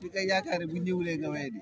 fi nga yaakaar bu ñëwulee nga wéy di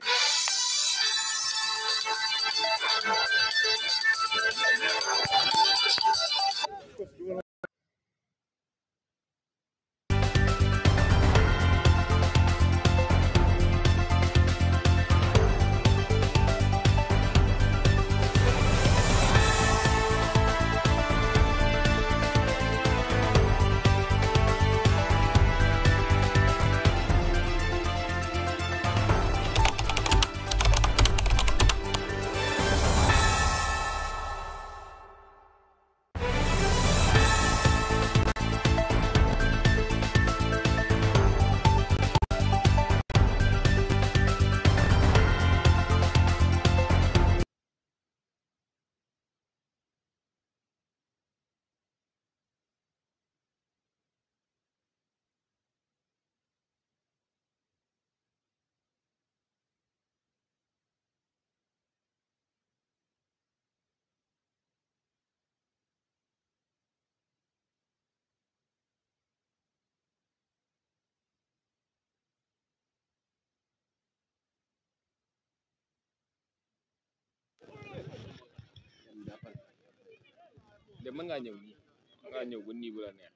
de mën ngaa ñëw ba nii bu la neex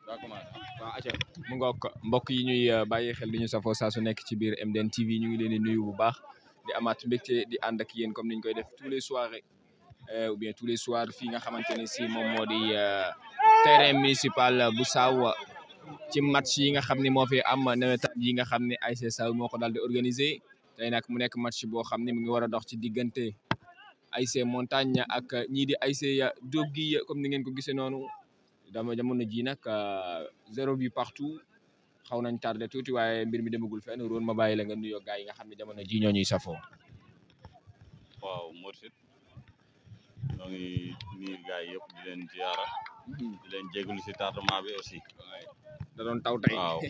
daa commencé waaw acca mu ngoog mbokk yi ñuy bàyyi xel di ñu safoo saa su nekk ci biir MDN TV ñu ngi leen di nuyu bu baax di amaat mbégte di ànd ak yéen comme niñ koy def tous les soirées ou bien tous les soirs fii nga xamante ne si moom moo di terrain municipal bu Saw ci match yi nga xam ne moo fi am nawetaan yi nga xam ne ASC Saw moo ko daal di organiser tey nag mu nekk match boo xam ne mu ngi war a dox ci diggante ASC Montagne ak ñii di ASC Diop gi comme ni ngeen ko gisee noonu jamono ji nag 0 but partout xaw nañ tardé tuuti waaye mbir mi demagul fenn Ron ma bàyyi la nga nuyoo gaay yi nga xam ne jamono ji ñoo ñuy safoo. waaw Mourchid ñoo ngi nuyu gaay yëpp di leen ziara di leen jégalu si tardement bi aussi. da doon taw tey waaw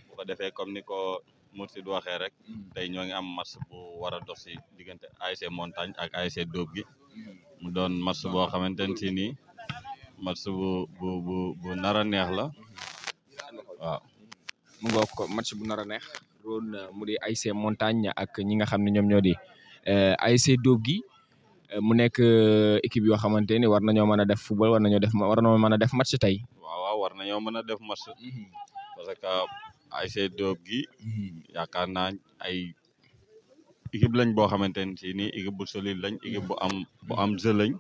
bu ko defee comme ni ko Mourchid waxee rek tey ñoo ngi am match bu war a dox si diggante ASC Montagne ak ASC Diop gi mu doon match boo xamante ne si nii match bu nar a neex la waaw. mu ngoog ko match bu nar a neex Ron mu di ASC Montagne ak ñi nga xam ne ñoom ñoo di ASC Diop gi mu nekk équipe yoo xamante ni war nañoo mën a def football war nañoo mën a def match tey. waaw war nañoo mën a def match parce que ASC Diop gi yaakaar naa ay équipe lañ boo xamante ne si nii équipe bu solide lañ équipe bu am jeu lañ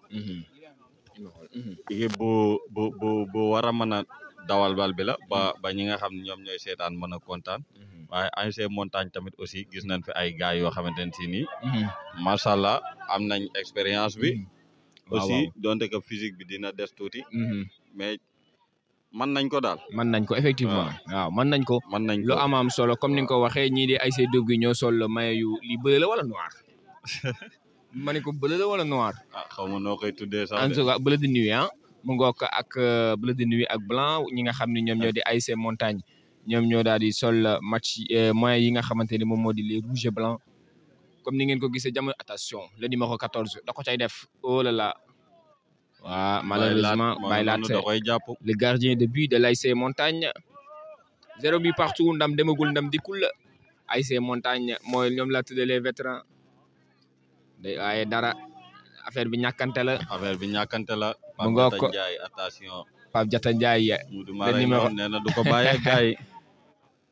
équipe bu war a mën a dawal bal bi la ba ñi nga xam ne ñoom ñooy seetaan mën a kontaan waaye ASC Montagne tamit aussi gis nañ fi ay gars yoo xamante ne si nii macha allah am nañ expérience bi aussi donte que physique bi dina des tuuti mais mën nañ ko daal mën nañ ko effectivement waaw mën nañ ko lu am solo comme ni nga ko waxee ñii di ASC Diop gi ñoo sol maillot yu li bleu la wala noir ma ne ko bleu la wala noir xaw ma noo koy tuddee sax en tout cas bleu de nuit mu ngoog ak bleu de nuit ak blanc ñi nga xam ne ñoom ñoo di ASC Montagne ñoom ñoo daal di sol match moyens yi nga xamante ni moom moo di les rouges et blancs comme ni ngeen ko gisee jamono attention le numéro 14 da ko cay def oh là là waaw malheureusement Baylaat le gardien de but de l'ASC Montagne 0 but partout ndam demagul ndam dikul ASC Montagne mooy ñoom la tuddee les vétérans day waaye dara affaire bi ñàkkante la mu ngoog ko attention Pape Diatta Ndiaye le numéro nee na du ko bàyyee gars yi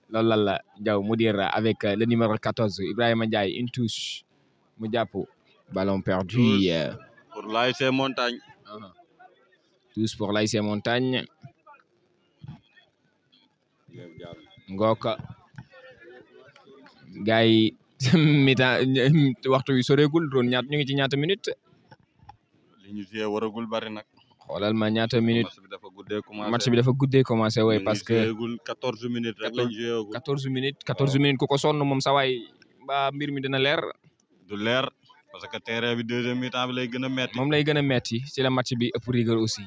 loolu lan la Diaw mu dire avec le numéro 14 Ibrahima Ndiaye une touche mu jàpp ballon perdu pour l'ASC Montagne tous pour l'ASC Montagne ngook gars yi waxtu wi soreegul doon ñu ngi ci ñaata minute li ñu joué waragul bari nag xoolal ma ñaata minute match bi dafa guddee commencé oui parce que 14 minutes rek lañ joué 14 minutes ku ko sonn moom sa waay ba mbir mi dina leer du leer parce que terrain bi deuxième mi-temps bi lay gën a metti moom lay gën a metti ci la match bi ëpp rigueur aussi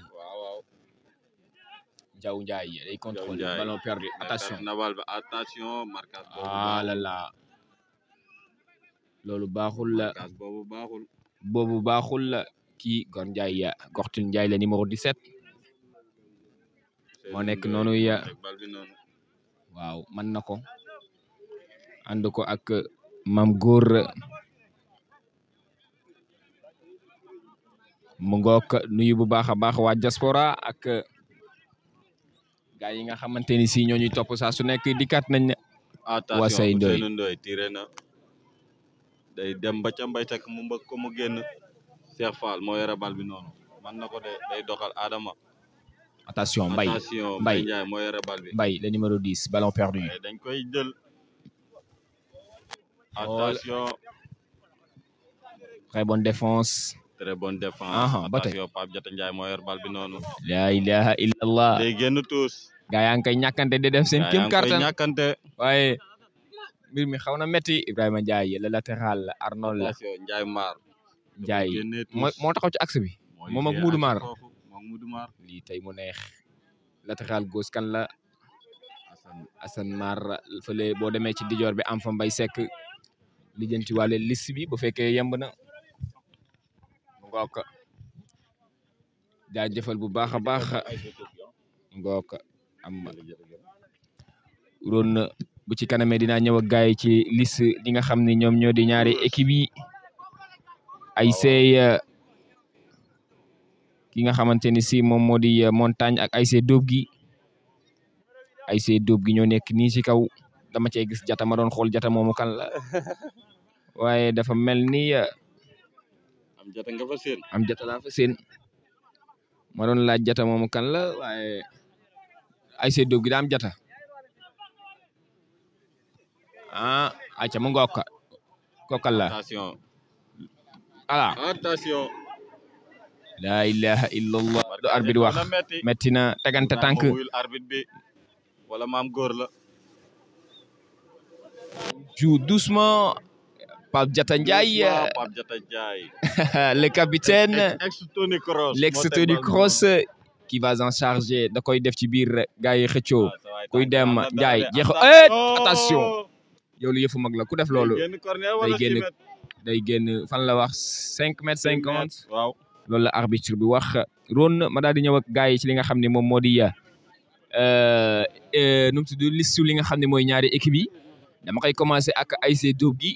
Diaw Ndiaye day contrôle ballon perdu attention na bal ba attention marquage ah là là loolu baaxul la kaas boobu baaxul. boobu baaxul la kii Gor Ndiaye Gortine Ndiaye la numéro 17 moo nekk noonu ya bal bi noonu. waaw mën na ko ànd ko ak Mam Góor mu ngook nuyu bu baax a baax waa diaspora ak gaay yi nga xamante ni si ñoo ñuy topp saa su nekk dikkaat nañ attention Ousseynou Ndoye. Ousseynou Ndoye tiré na day dem ba ca mbay tek mu mbëgg ko mu génn. Cheikh Fall moo yore bal bi noonu man na ko de day doxal Adama. attention Mbaye attention Mbaye Mbaye Ndiaye moo yore bal bi. Mbaye le numéro 10 ballon perdu dañ koy jël. attention très bonne défense très bonne défense. ba tey attention Pape Diatta Ndiaye moo yor bal bi noonu. la ilaha illallah day génn tuus. gaa yaa ngi koy ñàkkante di def seen kéem kartan kartan ñàkkante. waaye mbir mi xaw na metti Ibrahima Ndiaye le latéral Arnold la attention Ndiaye Maar. Ndiaye moo taxaw ci axe bi moom ak Moudou Mar lii tey mu neex latéral gauche kan la Assane Mar fële boo demee ci dijoor bi am fa Mbaye Seck lijjanti wàlle liste bi bu fekkee yemb na ngook jaajëfal bu baax a baax ngook am ron bu ci kanamee dinaa ñëw ak gaay ci liste li nga xam ne ñoom ñoo di ñaari équipe yi ay sey ki nga xamante ni si moom moo di montagne ak ay sey dóob gi ñoo nekk nii ci kaw dama cey gis jata ma doon xool jata moomu kan la waaye dafa mel ni am jata nga fa seen. am jata laa fa seen ma doon laaj jata moomu kan la waaye ay sey dóob gi daa am jata ayca mu ngook kookal la attention ala attention. la ilaha illallah do arbitre wax metti na tegante tànk arbitre bi wala Maam Góor la. joue doucement Pape Diatta Ndiaye Pape Diatta Ndiaye. le capitaine ex-Tony Kroos l'ex-Tony Kroos qui va en charger da koy def ci biir gars yi xëccoo kuy dem Ndiaye jeexo attention yow lu yëfu mag la ku def loolu day génn fan la wax 5m50 waaw loolu la arbitre bi wax ron ma daal di ñëw ak gars yi ci li nga xam ne moom moo di nu mu tudd liste li nga xam ne mooy ñaari équipe yi dama koy commencé ak ASC Dóob gi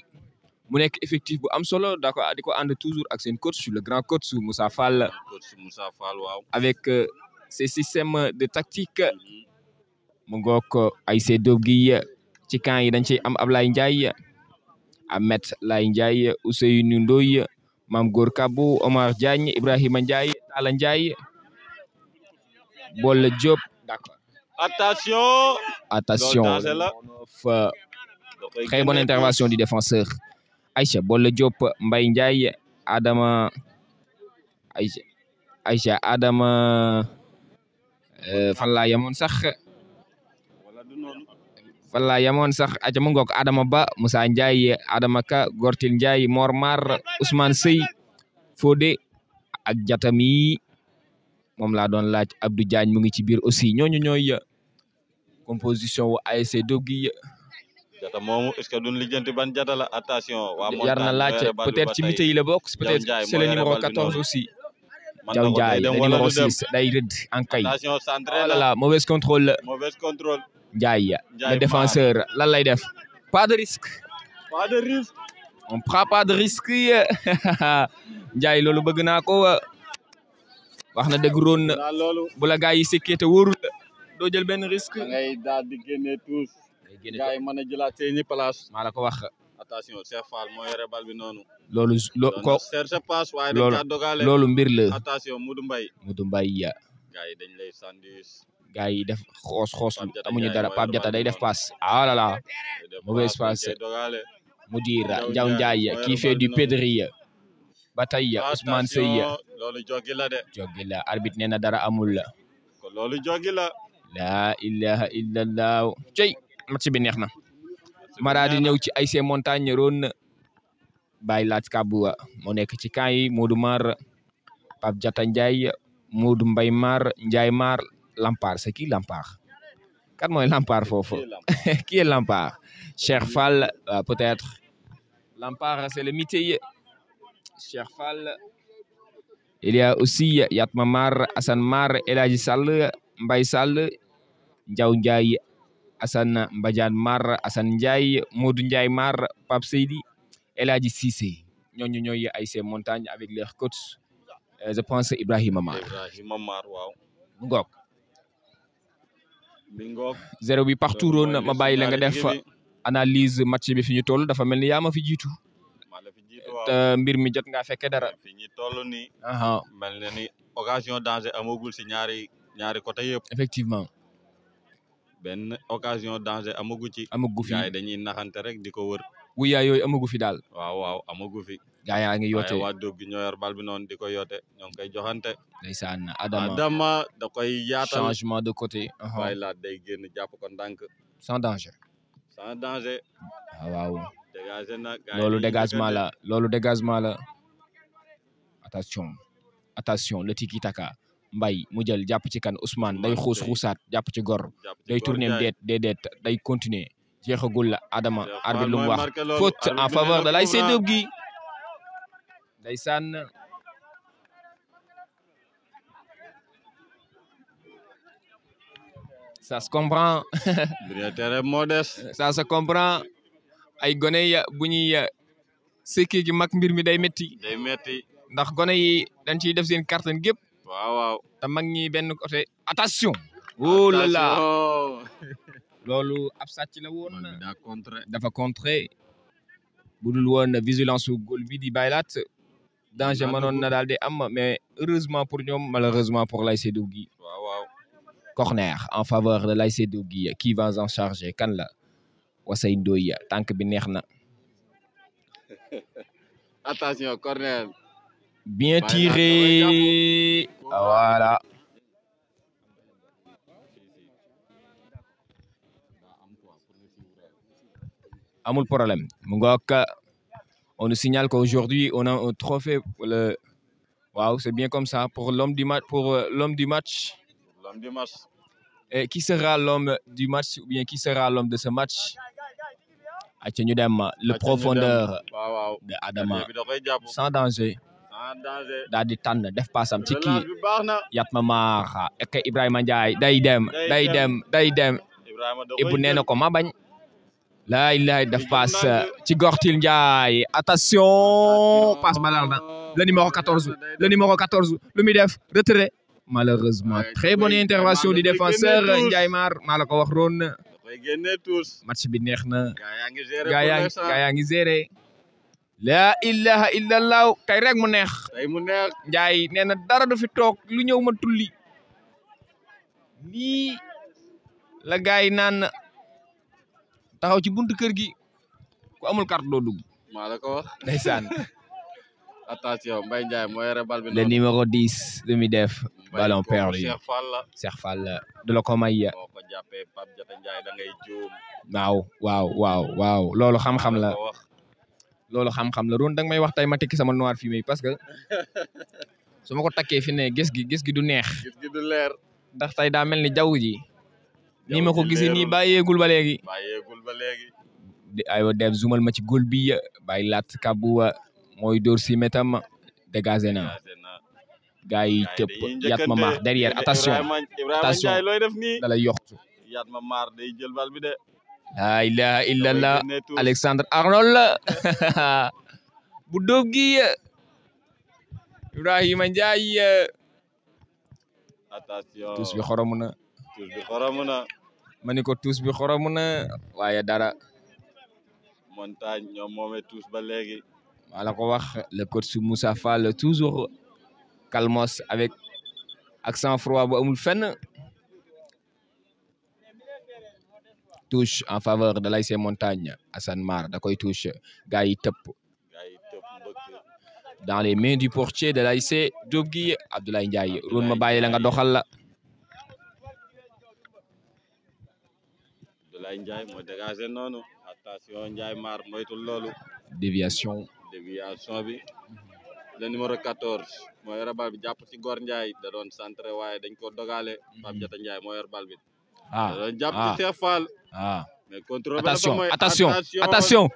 mu nekk effectif bu am solo da ko di ko ànd toujours ak seen coach le grand coach Moussa Fall. waaw. avec ses systèmes de tactique mu ngoog ASC Dóob gi ci camp yi dañ ciy am Ablaye Ndiaye Ahmed Laye Ndiaye Ousseynou Ndoye Mame Gor Kabou Omar Diagne Ibrahima Ndiaye Talla Ndiaye Bolle Diop d'accord. attention très bonne intervention du défenseur Aïcha Bolle Diop Mbaye Ndiaye Adama Aïcha Adama fan laa yemoon sax aca mu ngoog Adama Ba Moussa Ndiaye Adama Ka Gortil Ndiaye Mor Mar Ousmane Sey Fodé ak Jatami moom laa doon laaj Abdou Diagne mu ngi ci biir aussi ñooñu ñooy composition wu ASC Dóob gi jata moomu est-ce que duñ lijjanti ban jata la attention waa jar na laaj peut-être ci mité yi la bokk peut-être c'est le numéro 14 aussi Diaw Ndiaye le numéro 6 day rëdd en kay voilà mauvais contrôle Ndiaye le défenseur lan lay def pas de risque on prend pas de risque Ndiaye loolu bëgg naa ko wax na dëgg roon bu la gars yi sécurité wóorul doo jël benn risque ngay daal di génne tous gars yi mën a jëlaat seeni place maa la ko wax attention Cheikh Fall moo yore bal bi noonu loolu mbir la attention Modou Mbaye gars yi dañ lay sandwich gars yi def xoos amuñu dara Pape Diatta day def passe ah là là mauvaise passe mu diir Diaw Ndiaye qui fait du pédri ba tey Ousmane Seye loolu joggi la de joggi la arbitre nee na dara amul la ko loolu joggi la la ilaha illallah cey match bi neex na mara di ñëw ci ASC Montagne ron Baye Laat Kabou moo nekk ci camp yi Modou Mar Pape Diatta Ndiaye Modou Mbaye Mar Ndiaye Mar Lampard c'est qui Lampard kan mooy Lampard foofu qui est Lampard Cheikh Fall peut-être Lampard, c'est le Miteye. Cheikh Fall. Il y a aussi Yatma Mar, Hassan Mar, El Hadji Sall, Mbaye Sall, Ndiaw Ndiaye, Hassan Mbadiane Mar, Hassan Ndiaye, Modou Ndiaye Mar, Pape Seydi, El Hadji Cissé. Ñooñu ñooy ASC Montagne avec leur coach, je pense Ibrahima Mar. Ibrahima Mar waaw. mu ngoog. mi ngoog. 0 bi partout roon ma bàyyi la nga def analyse match bi fi ñu toll dafa mel ni yaa ma fi jiitu. te mbir mi jot ngaa fekke dara. fi ñu toll nii. aha mel na ni occasion danger amagul si ñaari côté yëpp. effectivement. benn occasion danger amagu ci. amagu fi gars yi dañuy naxante rek di ko wër. wuyaa yooyu amagu fi daal. waaw amagu fi. gaa yaa ngi yoote waaye waa Dóob gi ñoo yor bal bi noonu di ko yoote ñoo ngi koy joxante. ndeysaan Adama da koy yaatal changement de côté. waaye laa day génn jàpp ko ndànk. sans danger. sans danger. waaw. dégagé na loolu dégagement la loolu dégagement la. attention le tiki taka Mbaye mu jël jàpp ci kan Ousmane day xuus xuusaat jàpp ci gor day tourner déet day continuer jeexagul la Adama arbitre lu mu wax faute en faveur de l'ASC Dóob gi ndeysaan. ça se comprend. terrain modeste. ça se comprend ay gone ya bu ñuy sekki gi mag mbir mi day metti ndax gone yi dañ ciy def seen carton gépp. waaw. te mag ñi benn côté attention. oh là là loolu ab sàcc la woon. dafa contré. bu dul woon vigilance su góol bi di baylaat danger mënoon na daal di am mais heureusement pour ñoom malheureusement pour l'ASC Dóob gi. waaw. corner en faveur de l'ASC Dóob gi qui va en charger kan la Wasay Ndoye tànk bi neex na. attention corner. bien tiré. voilà. amul problème mu ngoog. On nous signale qu'aujourd'hui on a un trophée pour le. Waaw, c'est bien comme ça pour l'homme du match l'homme du match. L'homme du match. Et qui sera l'homme du match ou bien qui sera l'homme de ce match? Acca ñu dem le profondeur de Adama sans danger. daal di tànn def passam ci kii Yatma Mar ak Ibrahima Ndiaye day dem Ibu nee na ko ma bañ. laa ilaha def passe ci Gortil Ndiaye attention passe malal na le numéro 14 lu muy def retrait malheureusement très bonne intervention du défenseur Ndiaye Mar maa la ko wax roon match bi neex na gaa yaa ngi géré laa ilaha illallah tey rek mu neex Ndiaye nee na dara du fi toog lu ñëw ma tulli lii la gaa yi naan taxaw ci buntu kër gi ku amul carte doo dugg. maa la ko wax ndeysaan. attention Mbaye Ndiaye moo yore bal bi le numéro 10 lu muy def ballon perdu. Cheikh Fall du la ko may. boo ko jàppee Pape Diata Ndiaye da ngay juum. waaw loolu xam-xam la. loolu xam-xam la roon danga may wax tey ma tekki sama noir fumé parce que su ma ko takkee fi ne gis gi du neex. gis gi du leer. ndax tey daa mel ni jaww ji. nii ma ko gisee nii bàyyeegul ba léegi. aywa def zoomal ma ci góol bi bàyyi laat kàbbu mooy dóor si métam dégagé na. gars yi tëpp Yatma Mar derrière attention da lay yokk. Yatma Mar day jël bal bi de. la ilaha illallah Alexandre Arnold bu Dóob gi Ibrahima Ndiaye. attention tuus bi xoromu na. ma ni ko tuus bi xoromu na waaye dara. Montagne ñoom moomee tuus ba léegi. maa la ko wax le coach Moussa Fall toujours calmos avec accent froid bu amul fenn. touche en faveur de l'ASC Montagne Hassan Mar da koy touche gars yi tëpp dans les mains du portier de l'ASC Dóob gi Abdoulaye Ndiaye roon ma bàyyi la nga doxal la. Abdoulaye Ndiaye moo dégagé noonu attention Ndiaye Mar moytul loolu. déviation bi le numéro 14 moo yor bal bi jàpp ci Gor Ndiaye da doon centré waaye dañ ko dogale Pape Diata Ndiaye moo yor bal bi. da doon jàpp ci Cheikh Fall. mais contrôle attention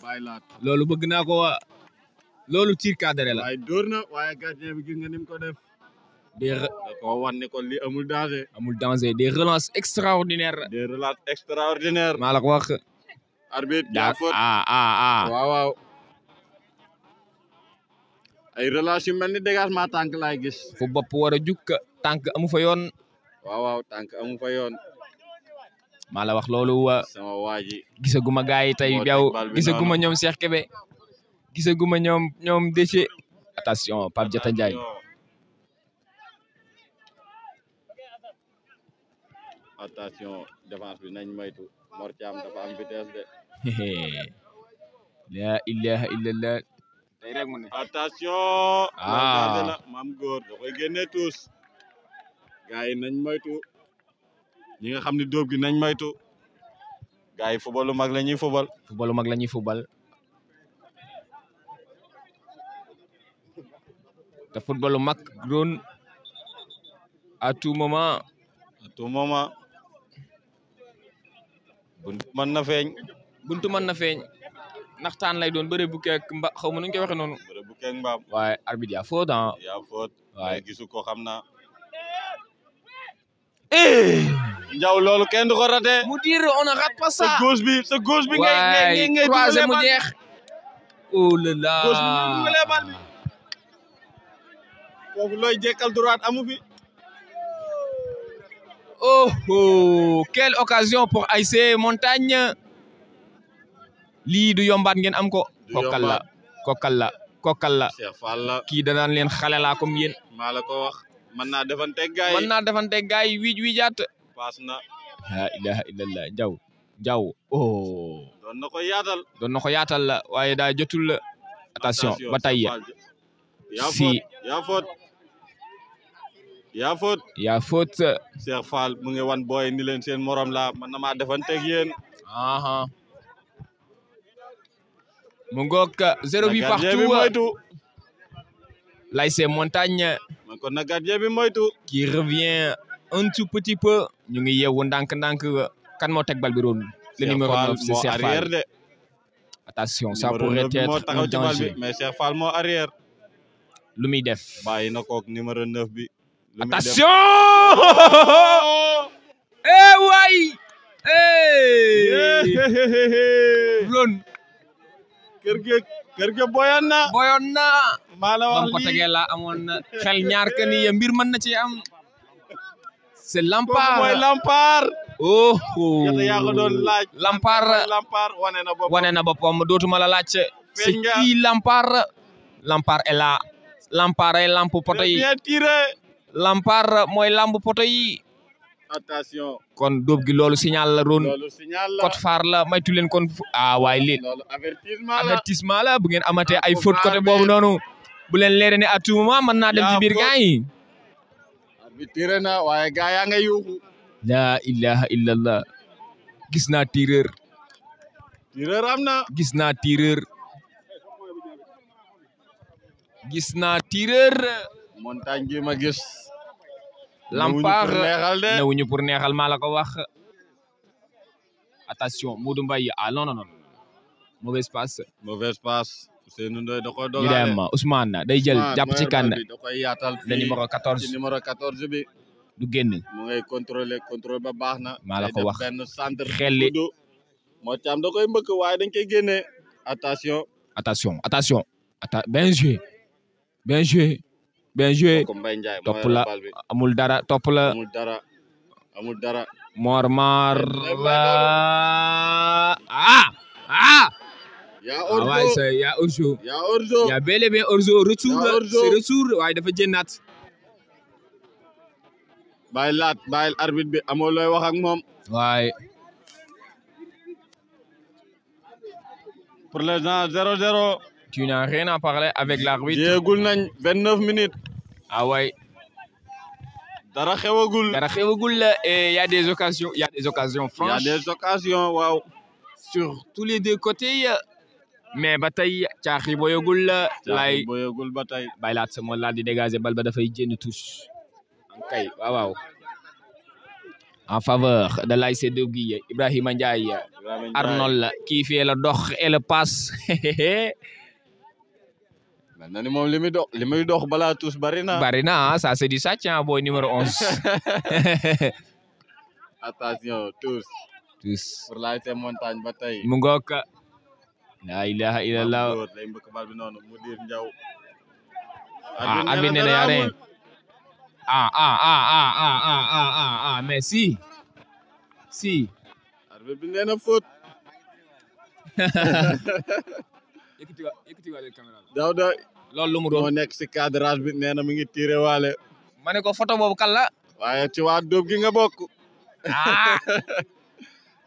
baylaat loolu bëgg naa ko loolu tir cadré la waaye dóor na waaye gardien bi gis nga ni mu ko def da ko wan ne ko li amul danger des relances extraordinaires maa la ko wax arbitre yaa faute waaw ay relance yu mel ni dégagement tànk laay gis fu bopp war a jukk tànk amu fa yoon waaw tànk amu fa yoon maa la wax loolu sama waa ji gisaguma gaay yi tey yow gisaguma ñoom Cheikh Kébé gisaguma ñoom Déthié attention Pape Diatta Ndiaye attention défense bi nañ moytu Mor Thiam dafa am vitesse de la ilaha illallah tey rek mu ne attention la maam góor da koy génne tous gars yi nañ moytu ñi nga xam ne dóob gi nañ moytu gars yi footballu mag la ñuy football te footballu mag doon à tout moment buntu mën na feeñ naxtaan lay doon bëre bu keek xaw ma nu ñu koy waxee noonu bëre bu keek mbaam waaye arbitre yaa faute waaye gisu ko xam naa Ndiaw loolu kenn du ko raté mu dire on ne rate pas ça sa gauche bi ngay croisé mu jeex oh là là gauche bi ngay dugalee bal bi foofu looy jekkal droite amu fi oh quelle occasion pour ASC Montagne lii du yombaat ngeen am ko kokkal la Cheikh Fall la kii danaan leen xale laa comme yéen maa la ko wax mën naa defanteeg gaay yi wiijaat paas na la ilaha illallah jaw oh doon na ko yaatal la waaye daa jotul la attention ba tey yaa faute Cheikh Fall mu ngi wan booy ni leen seen morom la mën na maa defanteeg yéen mu ngoog 0 bi partout l'ASC Montagne man kon na gardien bi moytu qui revient un tout petit peu ñu ngi yeewu ndànk kan moo teg bal bi roon le numéro 9 c'est Cheikh Fall de attention ça pourrait être un danger mais Cheikh Fall moo arrière lu muy def bàyyi na koog numéro 9 bi attention waay ron kër ge boyoon na maa la wax bam ko tegee la amoon na xel ñaar ka ni mbir mën na ci am c'est Lampard mooy Lampard yaa ko doon laaj Lampard wane na boppam dootuma la laaj c'est qui Lampard est là Lampard ay lamp poto yi Lampard mooy lamp poto yi attention kon dóob gi loolu signal la ron code phare la maytu leen kon waaye lii avertissement la bu ngeen amatee ay faute côté boobu noonu bu leen leere ne à tout moment mën naa dem ci biir gars yi arbitre na waaye gars yaa nga yuuxu la ilaha illallah gis naa tireur am na gis naa tireur Montagne gi ma gis Lampard newuñu pour neexal maa la ko wax attention Modou Mbaye non mauvaise passe Ousseynou Ndoye da koy dogaale ñu dem Ousmane day jël jàpp ci kan da koy yaatal le numéro 14 numéro 14 bi du génn mu ngay contrôle ba baax na maa la ko wax benn centre xelli moo ci am da koy mbëkk waaye dañ koy génne attention bien joué topp la amul dara topp la amul dara Mor la y a hors-jeu y a bel et bien hors-jeu retour waaye dafa jënnaat bàyyil arbitre bi amoo looy wax ak moom waaye pour l'instant 0-0 tu n'as rien à parler avec l'arbitre jéegul nañ 29 minutes waay dara xewagul et y a des occasions franches waaw sur tous les deux côtés mais ba tey caaxi boyagul ba tey baylaat sama laal di dégager bal ba dafay jénn touche kay waaw en faveur de l'ASC Dóob-Guiya Ibrahima Ndiaye Arnold qui fait le dox et le passe mel na ni moom li muy dox balaa tous bari na ça c'est du sàcc boy numéro 11 attention tous pour l'ASC Montagne ba tey mu ngoog la ilaha illallah lay mbëkk bal bi noonu mu dir Njaw abi ne ya rien mais si arbitre bi nee na faute yëkkati waale caméra Daouda loolu lu mu doon moo nekk si cadrage bi nee na mi ngi tiré waale ma ne ko photo boobu kan la waaye ci waa Dóob gi nga bokk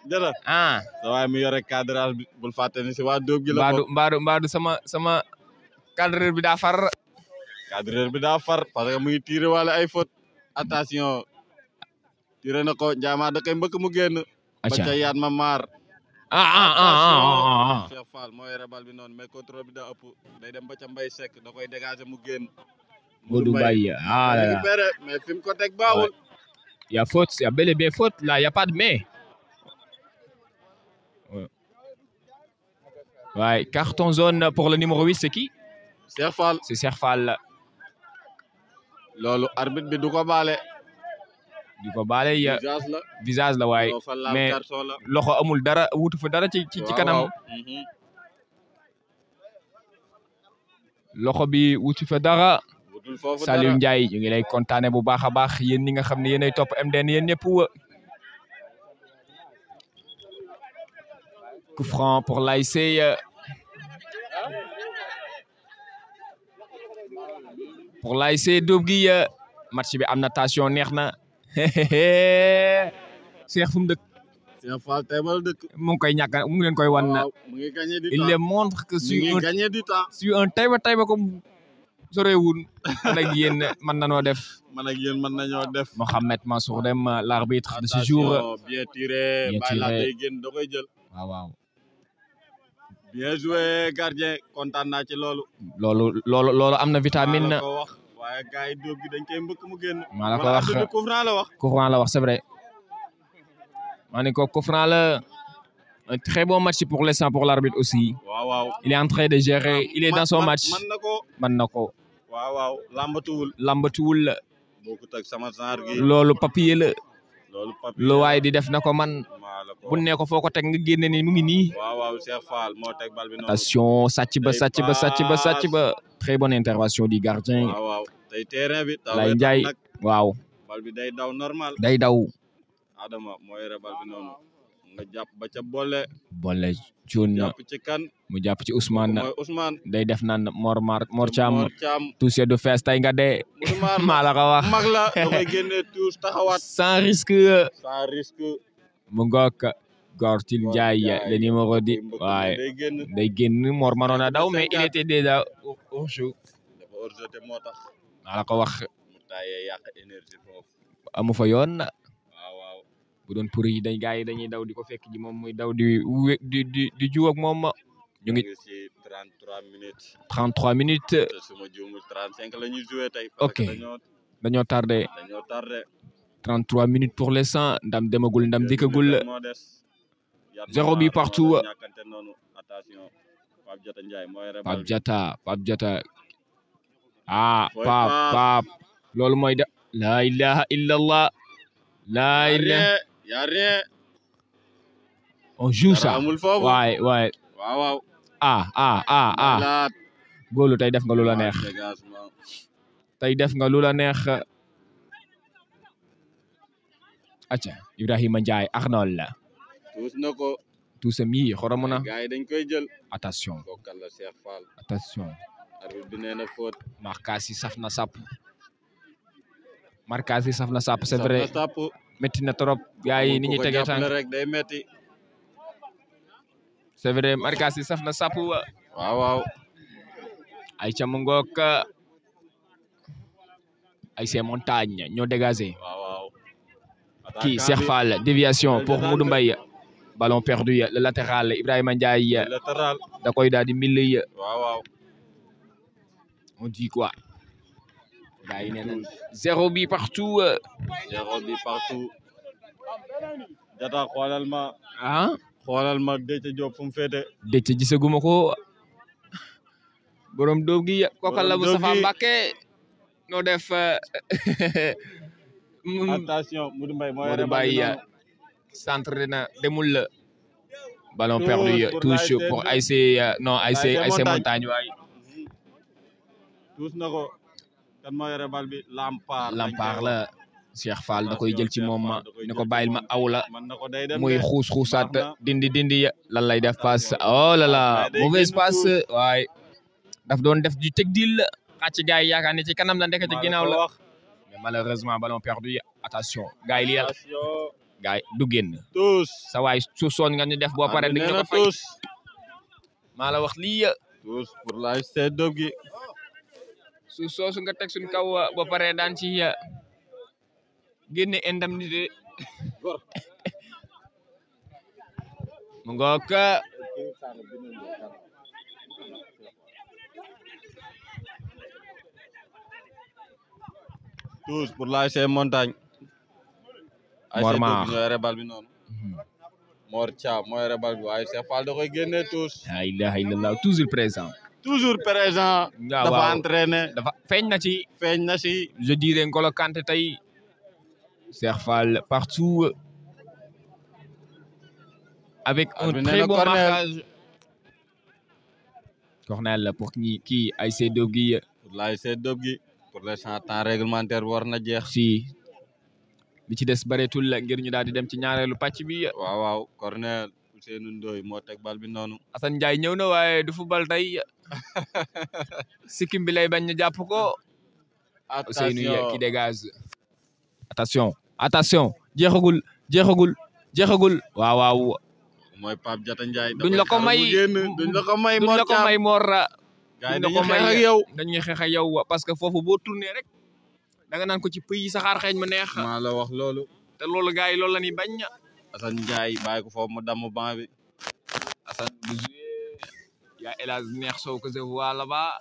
jërëjëf sa waaye mi yore cadrage bi bul fàtte ni si waa Dóob gi la bokk mbaadu sama cadreur bi daa far parce que mu ngi tiré waale ay faute attention tiré na ko Ndiama da koy mbëkk mu génn ba ca yaat ma maar Cheikh Fall moo yore bal bi noonu mais contrôle bi daa ëpp day dem ba ca Mbaye Seck da koy dégager mu génn Modou Mbaye récupéré mais fi mu ko teg baaxul il y a faute il y a bel et bien faute là il y a pas de main ouais carton jaune pour le numéro 8 c'est qui Cheikh Fall c'est Cheikh Fall loolu arbitre bi du ko baale visage la waaye mais loxo amul dara wutu fa dara ci kanam loxo bi wutu fa dara Saliou Ndiaye ñu ngi lay kontaane bu baax a baax yéen ñi nga xam ne yéenay topp MDN yéen ñëpp coup franc pour l'ASC Dóob-Guiya match bi am na tension neex na Cheikh fu mu dëkk Cheikh Fall teebal dëkk mu ngi koy ñàkk mu ngi leen koy wan il les montre que sur un Taïba comme sorewul man ak yéen mën nañoo def Mohamed Mansour Deme l'arbitre de ce jour bien tiré day génn da koy jël waaw bien joué gardien kontaan naa ci loolu am na vitamine waaye gars yi Dóob gi dañ koy mbëkk mu génn maa la ko wax coup franc la wax c'est vrai maa ne ko coup franc la un très bon match pour l'instant pour l'arbitre aussi waaw il est en train de gérer il est dans son match mën na ko waaw lambatuwul bokkut ak sama genre gi loolu papier la lu waay di def na ko man bu ne ko foo ko teg nga génne ni mu ngi nii waaw Cheikh Fall moo teg bal bi noonu attention sàcc ba très bonne intervention du gardien waaw tey terrain bi Lay Ndiaye waaw bal bi day daw normal Adama moo yore bal bi noonu nga jàpp ba ca boole cuun jàpp ci kan mu jàpp ci Ousmane day def naan Mor Thiam touché du fees tey nga dee maa la ko wax mag la da koy génne tous taxawaat sans risque mu ngoog Gortil Ndiaye le numéro 10 waaye day génn Mor manoon a daw mais il était déjà hors-jeu te moo tax maa la ko wax mu taayee yàq énergie foofu amu fa yoon waaw bu doon pour yi dañuy daw di ko fekk ji moom muy daw di juw ak moom ñu ngi ci 33 minutes 33 minutes suma juumul 35 la ñuy jouer tey ok dañoo tardé 33 minutes pour l'instant ndam demagul ndam dikkagul 0 but partout Pape Diatta Pape loolu mooy da la ilaha illallah la ilaha ya rien on joue ça waay waaw góolu tey def nga lu la neex acca Ibrahima Ndiaye Arnold tuus na ko tuusam yi xoromu na gars yi dañ koy jël attention bokkal la Cheikh Fall attention arbitre bi nee na faute marquage yi saf na sàpp c'est vrai métti na trop gars yi ni ñuy tegee tànk rek day métti c'est vrai marquage yi saf na sàpp waaw ay ca mu ngoog ay ces montagnes ñoo dégagé kii Cheikh Fall déviation pour Modou Mbaye ballon perdu le latéral Ibrahima Ndiaye da koy daal di mille waaw on dit quoi gars yi nee na 0 but partout Jata xoolal ma Déthié Diop fu mu féete. Déthié gisaguma ko borom dóob gi kokal la Moustapha Mbacké noo def attention Modou Mbaye moo Modou Mbaye centre na demul la ballon perdu touche pour ASC ASC Montagne waay touche na ko kan moo yore bal bi Lampard la Cheikh Fall da koy jël ci moom ma ni ko bàyyil ma aw la muy xuusaat dindi lan lay def passe oh là là mauvaise passe waay daf doon def du teg dil xàcc gars yi yaakaar ne ci kanam la ndekete ginnaaw la mais malheureusement ballon perdu attention gars yi lii la gars yi du génn sa waay su soon nga ñu def boo pare di nga ko fay maa la wax lii tous pour la seddog gi su soosu nga teg suñ kaw boo pare daan ci génne indemnité mu ngoog tous pour l'ASC Montagne Mor Maar ñoo yore bal bi noonu Mor Thiam moo yore bal bi waaye Cheikh Fall da koy génne tous la ilaha illallah toujours présent dafa entraîné dafa feeñ na ci je dirais Ngolo Kanté tey Cheikh Fall partout avec un très bon marquage corner pour kii ASC Dobgui pour l'ASC Dobgui pour l'instant temps réglementaire war na jeex si li ci des bareetul ngir ñu daal di dem ci ñaareelu pàcc bi waaw corner Ousseynou Ndoye moo teg bal bi noonu Assane Ndiaye ñëw na waaye du football tey sikkim bi lay bañ ñu jàpp ko Ousseynou qui dégage attention jeexagul waaw mooy Pape Diata Ndiaye duñ la ko may Mor dañuy xeex ak yow parce que foofu boo tourné rek da nga naan ko ci pays saxaar xeeñ ma neex maa la wax loolu te loolu gars yi loolu la ñuy bañ Assane Ndiaye bàyyi ko foofu mu damm banc bi Assane bu joué yaa hélas neex soo ko se voit là-bas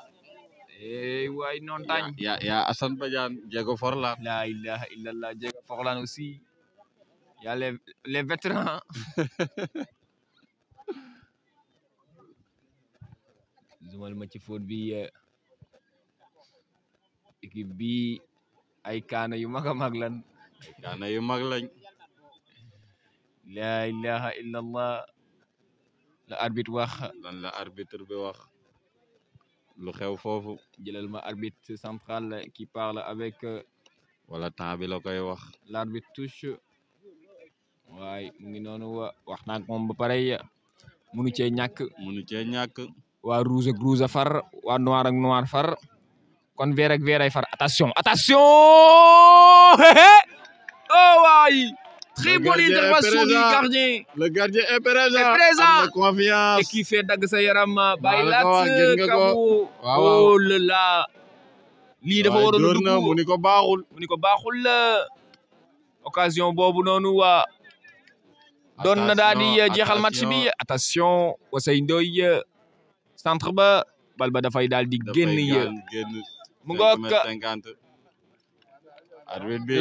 waay Montagne yaa Assane Badiane Diego Forlan la ilaha illallah Diego Forlan aussi y a les vétérans zumal ma ci foot bi équipe bi ay kaana yu mag a mag lan lañ la ilaha illallah la arbitre wax lan la arbitre bi wax lu xew foofu jëlal ma arbitre central qui parle avec wala temps bi la koy wax l'arbitre touche waaye mu ngi noonu wax naa ak moom ba pare munu cee ñàkk waa rouge ak rouge far waa noir ak noir far kon vert ak vert ay far attention oh waay très bonne intervention du gardien le gardien est présent am na confiance et qui fait dagg sa yaram bàyyi laat kabu oh là là lii dafa waroon a dugg mu ni ko baaxul la occasion boobu noonu waa doon na daal di jeexal match bi attention Ousseynou Ndoye centre ba bal ba dafay daal di génn mu ngoog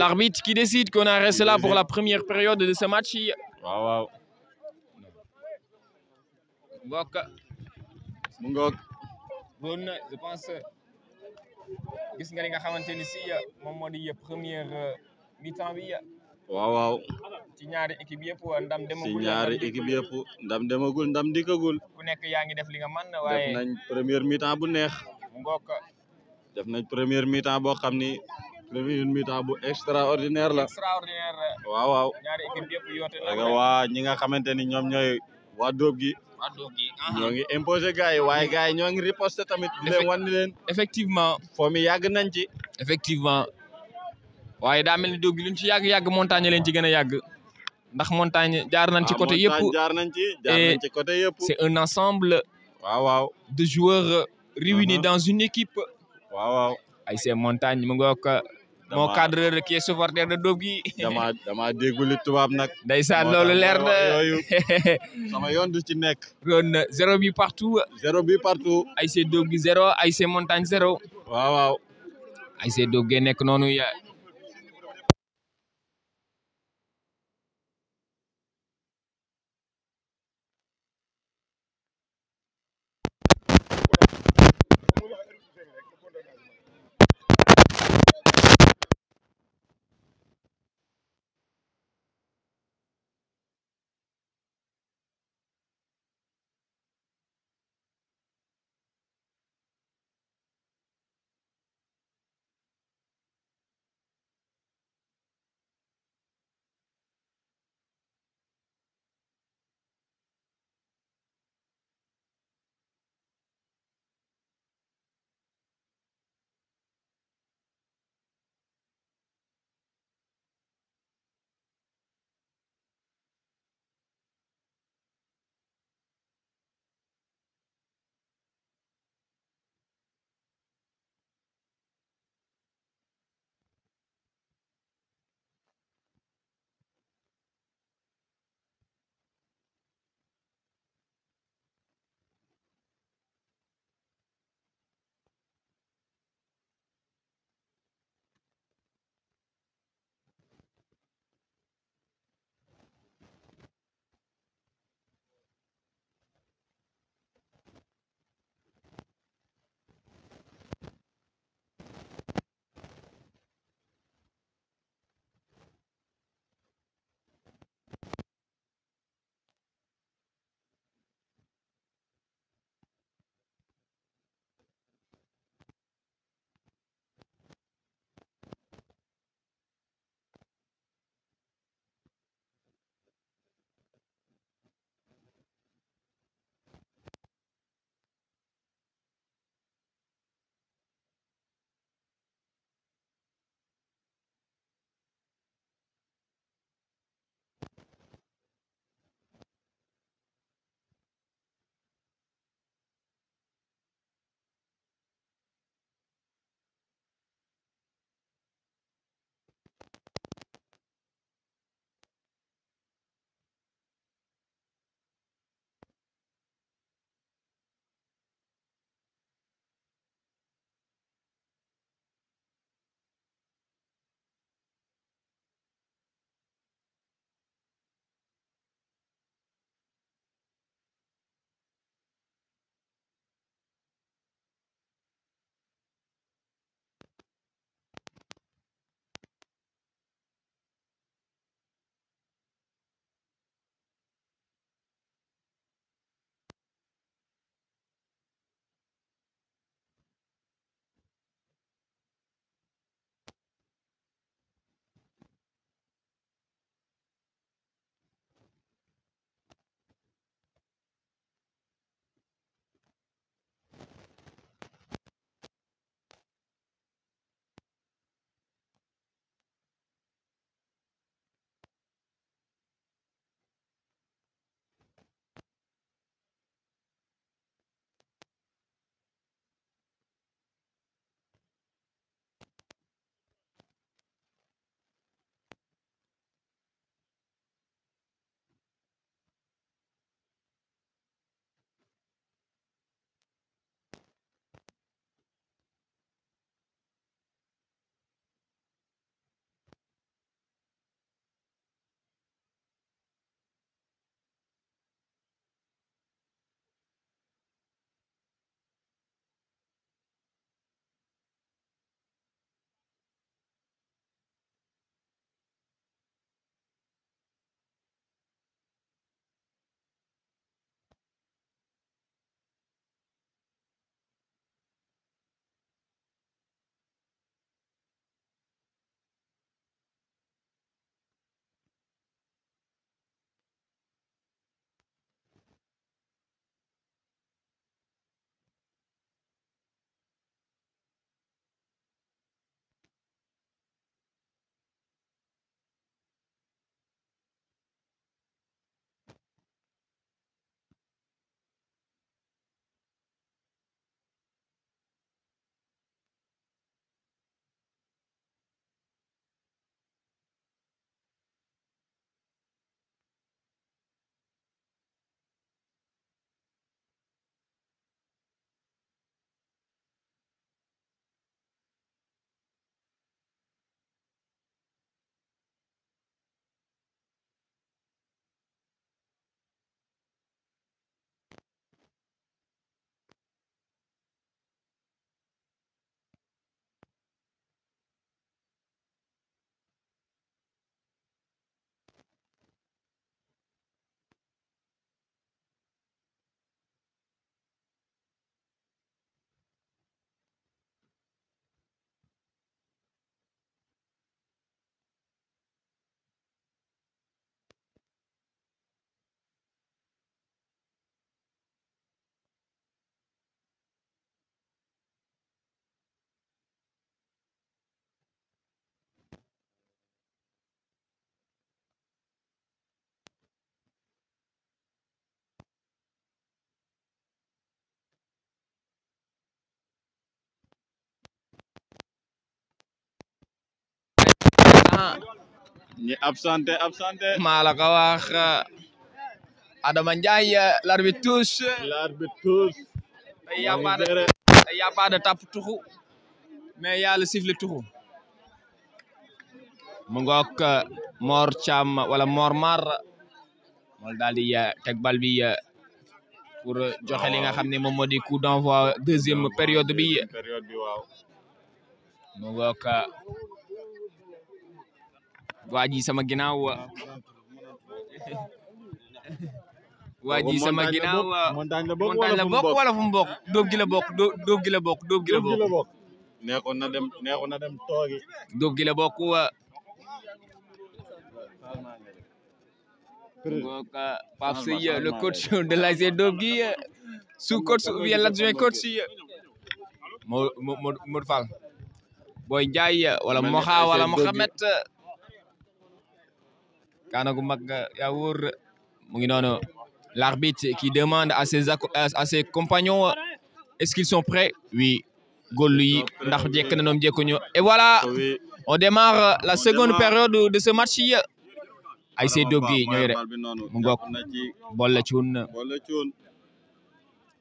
l'arbitre qui décide qu'on a resté là pour la première période de ce match waaw mu ngoog bon je pense gis nga li nga xamante ni si moom moo di première mi-temps bi waaw ci ñaari équipe yëpp ndam demagul ndam dikkagul ku nekk yaa ngi def li nga mën waaye def nañ première mi-temps bu neex mu ngoog def nañ première mi-temps boo xam ni première mi-temps bu extraordinaire la waaw ñaari équipe yëpp yoote na waa ñi nga xamante ni ñoom ñooy waa dóob gi ñoo ngi imposé gars yi waaye gars yi ñoo ngi riposte tamit di leen wan ni leen effectivement foo mi yàgg nañ ci effectivement waaye daa mel ni dóob gi luñ ci yàgg montagne leen ci gën a yàgg ndax montagne jaar nañ ci côté yëpp jaar nañ ci côté yëpp c'est un ensemble waaw de joueurs réunis dans une équipe waaw ASC Montagne mu ngoog moo cadreur qui est supporter de dóob gi dama déggul li tubaab nag ndeysaan loolu leer na sama yoon du ci nekk ron 0 but partout ASC dóob gi 0 ASC Montagne 0 waaw ASC dóob gi nekk noonu ñi absenté maa la ko wax Adama Ndiaye l'arbitre touche il y a pas de tape tuxu mais il y a le sifflet tuxu mu ngoog Mor Thiam wala Mor Mar moom daal di teg bal bi pour joxe li nga xam ne moom moo di coup d'envoi deuxième période bi waaw mu ngoog waa ji sama ginnaaw waa ji sama ginnaaw montagne la bokk wala fu mu bokk dóob gi la bokk dóob gi la bokk dóob gi la bokk neexoon na dem toogi dóob gi la bokk donc Pape Seye le coach de l'ASC Dóob gi sous-coach ou bien l'adjoint coach Modou Fall Boy Ndiaye wala Moxa wala Mohamed kaana gu mag yaa wóor mu ngi noonu l'arbitre qui demande à ses compagnons est-ce qu'ils sont prêts oui góorlu yi ndax jekk na ñoom jekkuñu et voilà on démarre la seconde période de ce match yi ASC Dóob gi ñooy rek mu ngoog boole cuun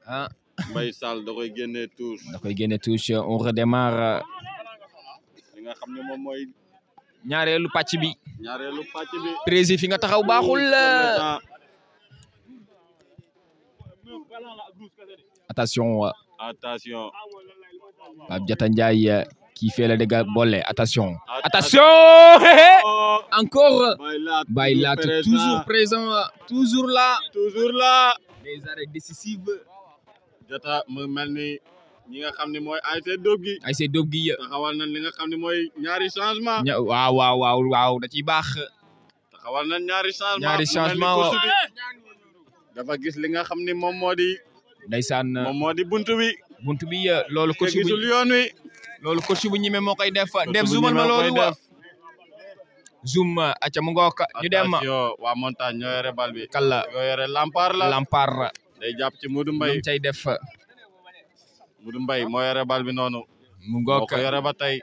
ah Mbaye Sall da koy génne touche on redémarre li nga xam ne moom mooy ñaareelu pàcc bi prési fi nga taxaw baaxul attention Pape Diatta Ndiaye qui fait le dégât boole attention encore Baylat toujours présent toujours là les arrêts décisifs Diatta mu mel ni ñi nga xam ne mooy ASC Dóob gi taxawal nañ li nga xam ne mooy ñaari changement waaw da ciy baax taxawal nañ ñaari changement dafa gis li nga xam ne moom moo di ndeysaan buntu bi loolu coach bu gisul yoon wi loolu coach bu ñime moo koy def zoomal ma loolu zoom aca mu ngook ñu dem waa montagne ñoo yore bal bi kala ñoo yore Lampard day jàpp ci Modou Mbaye cay def Modou Mbaye moo yore bal bi noonu mu ngoog moo ko yore ba tey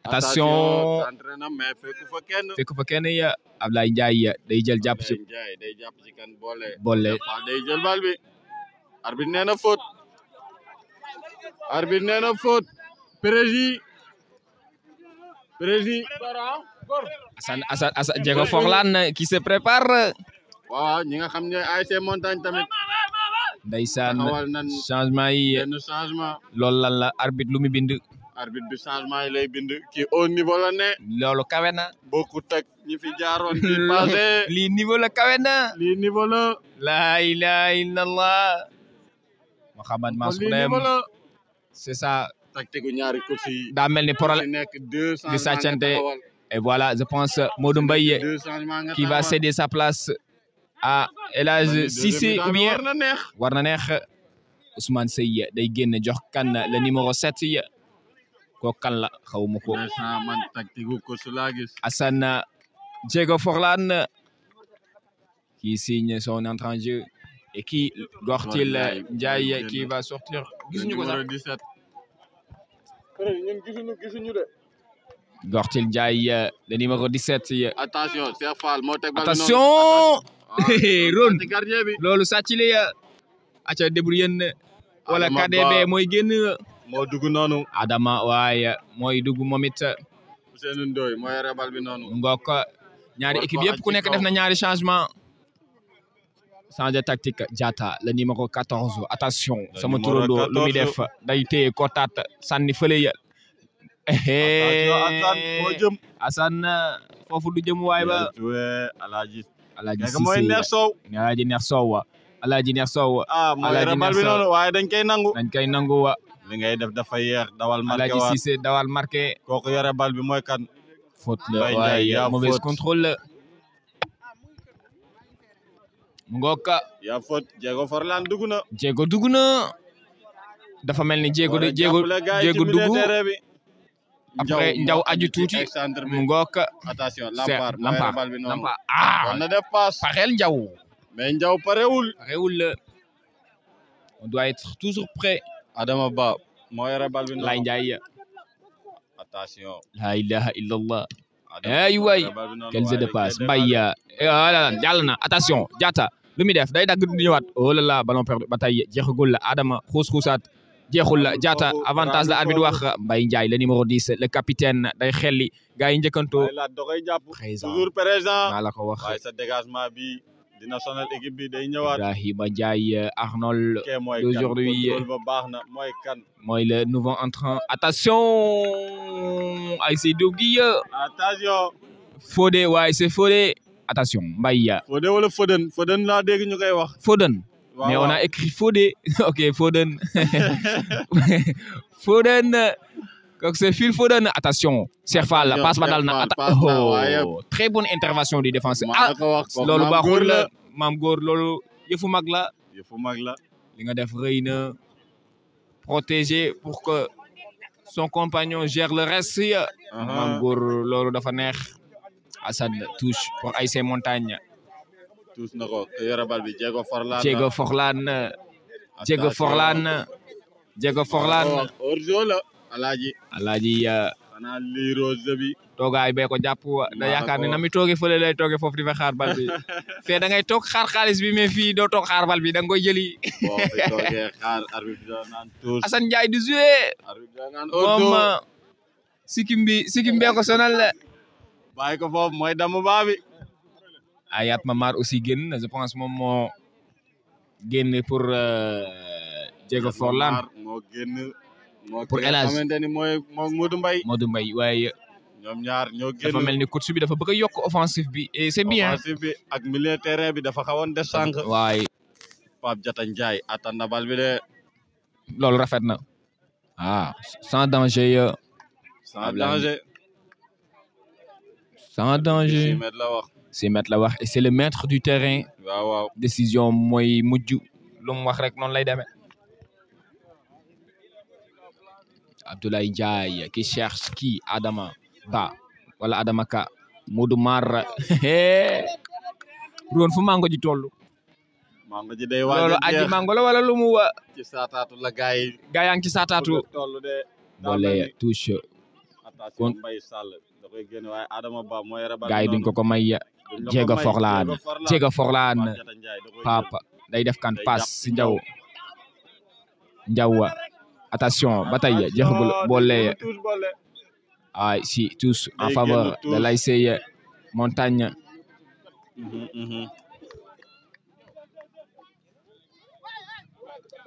attention entraînement mais fekku fa kenn ya Ablaye Ndiaye day jël jàpp ci kan boole day jël bal bi arbitre nee na faute prési Assane Diego Forlane qui se prépare waaw ñi nga xam ne ASC Montagne tamit ndeysaan changement yi loolu lan la arbitre lu mu bind arbitre bi changement yi lay bind ki au niveau la ne loolu kawe na beaucoup teg ñi fi jaaroon di passé lii niveau la kawe na la ilaha illallah Mohamed Mansour c'est ça tactique ñaari coach yi daa mel ni problème nekk deux di sàccante et voilà je pense Modou Mbaye qui va céder sa place à El Hadj Cissé ou bien war na neex Ousmane Seye day génn jox kan le numéro 7 yi ko kan la xawma ko man tactique coach laa gis Assane Diego Forlane qui signe son entrée en jeu et qui Gortil Ndiaye qui va sortir gisuñu ko sax gisuñu de Gortil Ndiaye le numéro 17 yi attention Cheikh Fall moo teg bal attention Ron gardien bi loolu sàccile ya aca débrouiller wala KDB mooy génn moo dugg noonu Adama waaye mooy dugg moom it Ousseynou Ndoye mooy yore bal bi noonu ngook ñaari équipe yëpp ku nekk def na ñaari changement changer tactique Diatta le numéro 14 attention sama turando lu muy def day téye kotaat sànni fële ya Assane foofu du jëm waay ba Alaaji mooy neex soow Alaaji neex soow Alaaji neex soow mooy yore bal bi noonu waaye dañ koy nangu wa li ngay def dafa yeex dawal marqué Alaaji Cissé dawal marqué kooku yore bal bi mooy kan faute la waaye mauvaise contrôle la mu ngoog yaa faute Diego Forlane dugg na dafa mel ni Diego dugg après Ndiaw aju tuuti mu ngoog attention Lampard war na def passe parel Ndiaw mais Ndiaw parewul on doit être toujours prêt Adama Ba moo yore bal bi Lay Ndiaye attention. la ilaha illallah. ay waay quel jeu de passe Mbaye voilà jàll na attention Diatta lu muy def day dagg di ñëwaat oh là là ballon perdu ba tey jeexagul la Adama xuus-xuusaat jeexul la Diatta avantage la arbitre wax Mbaye Ndiaye le numéro 10 le capitaine day xelli gars yi njëkkantoo toujours présent maa la ko wax waaye sa dégagement bi dina sonal équipe bi day ñëwaat Ibrahima Ndiaye Arnold d'aujourd'hui ba baax na mooy kan mooy le nouveau entrant attention ASC Dougui attention Fodé waaye c'est Fodé attention Mbaye Fodé wala Foden laa dégg ñu koy wax Foden mais on a écrit Fodé ok Foden Foden donc c'est Phil Foden attention Cheikh Fall passe ba dal na très bonne intervention du défenseur loolu baaxul la maam góor loolu yëfu mag la li nga def rëy na protéger pour que son compagnon gère le reste maam góor loolu dafa neex Assane touche pour ASC Montagne touche na ko yore bal bi Diego Forlane hors-jeu la Alaaji xanaa lii rose bi toogaay bee ko jàpp da yaakaar ne na mi tooge fële lay tooge foofu di fa xaar bal bi fee da ngay toog xaar xaalis bi mais fii doo toog xaar bal bi da nga koy jëli boo fi toogee xaar arbitre naan touche Assane Ndiaye du jouer moom sikim bee ko sonal bàyyi ko foofu mooy damu baa bi Ayat Mamar aussi génn je pense moom moo génn pour Diego Forlane moo génn pour El Hadj xamante ni mooy Modou Mbaye waaye ñoom ñaar ñoo génn dafa mel ni coach bi dafa bëgg a yokk offensif bi et c'est bien offensif bi ak milieu terrain bi dafa xawoon des sànq waaye Pape Diatta Ndiaye attan na bal bi de loolu rafet na sans danger c'est maître la wax et c'est le maître du terrain waaw décision mooy mujj lu mu wax rek noonu lay demee Abdoulaye Ndiaye qui cherche qui Adama Ba wala Adama Ka Modou Mar roon fu mango ji toll mango ji day waaj loolu aji mango la wala lu mu ci saataatu la gaay yaa ngi ci saataatu toll de boole touche kon Mbaye Sall da koy génn waaye Adama Ba mooy rabal gaay duñ ko may Diego Forlane Papa day def kan passe si Ndiaw attention ba tey jeexagul boole si tous en faveur de l'ASC Montagne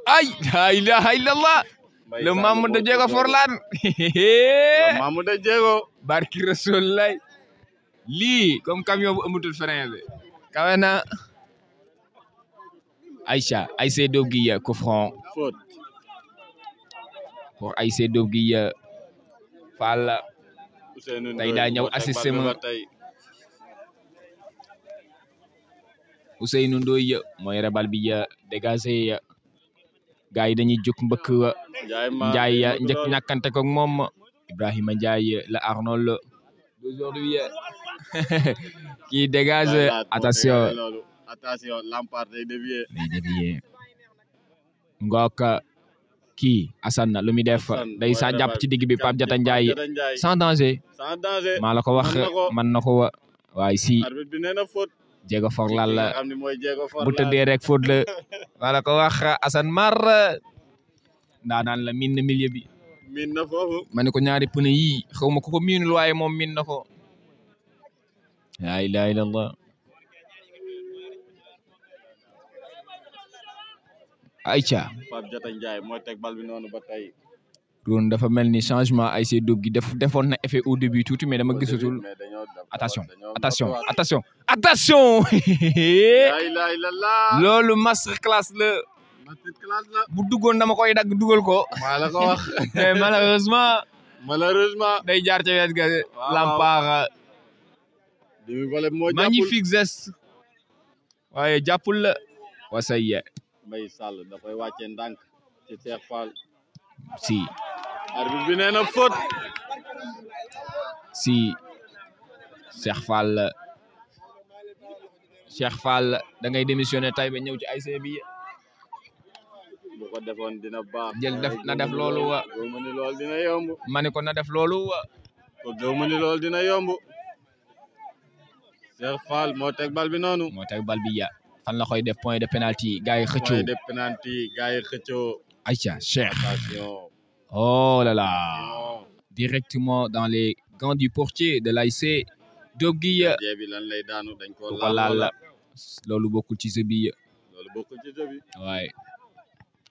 ay la ilaha illallah le mamu de Diego Forlane mamu de Diego barki Rasulullah lii comme camion bu amutul frein bi kawe na Aïcha ASC Dougui coup franc pour ASC Dougui Fall tey daa ñëw assisté ma Ousseynou Ndoye mooy rebal bi dégagé gars yi dañuy jóg mbëkk Ndiaye njëkk ñàkkante ko moom Ibrahima Ndiaye la Arnold d'aujourd'hui qui dégage attention Lampard day dévier ngook kii Assane lu muy def day sa jàpp ci digg bi Pape Diatta Ndiaye sans danger maa la ko wax man na ko waaye si arbitre bi nee na faute Diego Forlane la bu tëddee rek faute la maa la ko wax Assane Mar ndaanaan la miin na milieu bi miin na foofu ma ne ko ñaari pneu yi xaw ma ko miinul waaye moom miin na ko la ilaha illallah Aïcha Pape Diatta Ndiaye mooy teg bal bi noonu ba tey doon dafa mel ni changement ASC Dougui defoon na effet au début tuuti mais dama gisatul attention loolu master class la bu duggoon dama koy dagg dugal ko maa la ko wax mais malheureusement day jaar ca wet ga Lampard magnifique geste waaye jàppul la wasay Mbaye Sall da koy wàcce ndànk ci Cheikh Fall si arbitre bi nee na faute si Cheikh Fall da ngay démissionné tay ba ñëw ci ASC bi bu ko defoon dina baax. jël def na def loolu wa. gëw ma ni loolu dina yomb. ma ne ko na def loolu wa. ko gëw ma ni loolu dina yomb. Cheikh Fall moo teg bal bi noonu. moo teg bal bi ya fan la koy def point de penalty gars yi xëccoo. point de penalty gars yi xëccoo. Aïcha Cheikh. attention. Oh là là. Directement dans les gants du portier de l'ASC Diop Guy. bi lan lay daanu dañ ko laal loolu bokkul ci sa bi. loolu bokkul ci sa bi. waaye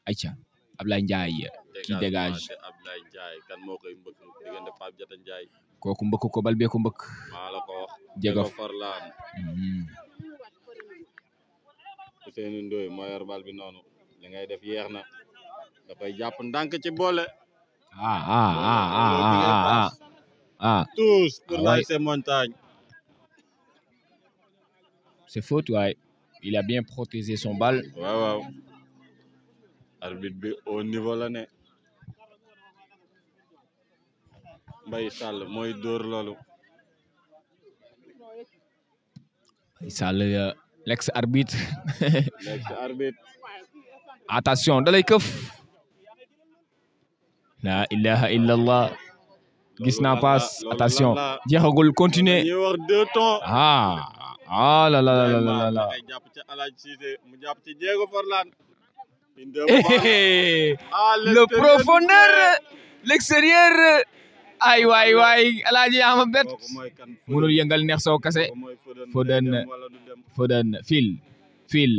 Aïcha Ablaye Ndiaye qui dégage. Ablaye Ndiaye kan moo koy mbëkk diggante Pape Diata Ndiaye. kooku mbëkk ko bal bee ko mbëkk. maa la ko wax. Diego Forlan. Ousseynou Ndoye moo yor bal bi noonu li ngay def yeex na da koy jàpp ndànk ci boole. Tous pour l'ASC Montagne. C'est faute, ouais. Il a bien protégé son balle. waaw. Arbitre bi au niveau la ne. Mbaye Sall mooy dóor loolu. Mbaye Sall l'ex-arbitre. L'ex-arbitre. Attention da lay këf. La ilaha illallah. gis naa paas attention jeexagul continuer. ñu wax 2 temps. ah la la la la la. jàpp ci Alaaji Cissé mu jàpp ci Diego Forlan. le profondeur l'extérieur. ay waay Alaaji ama bet mënul yëngal neex soo kase. Foden fil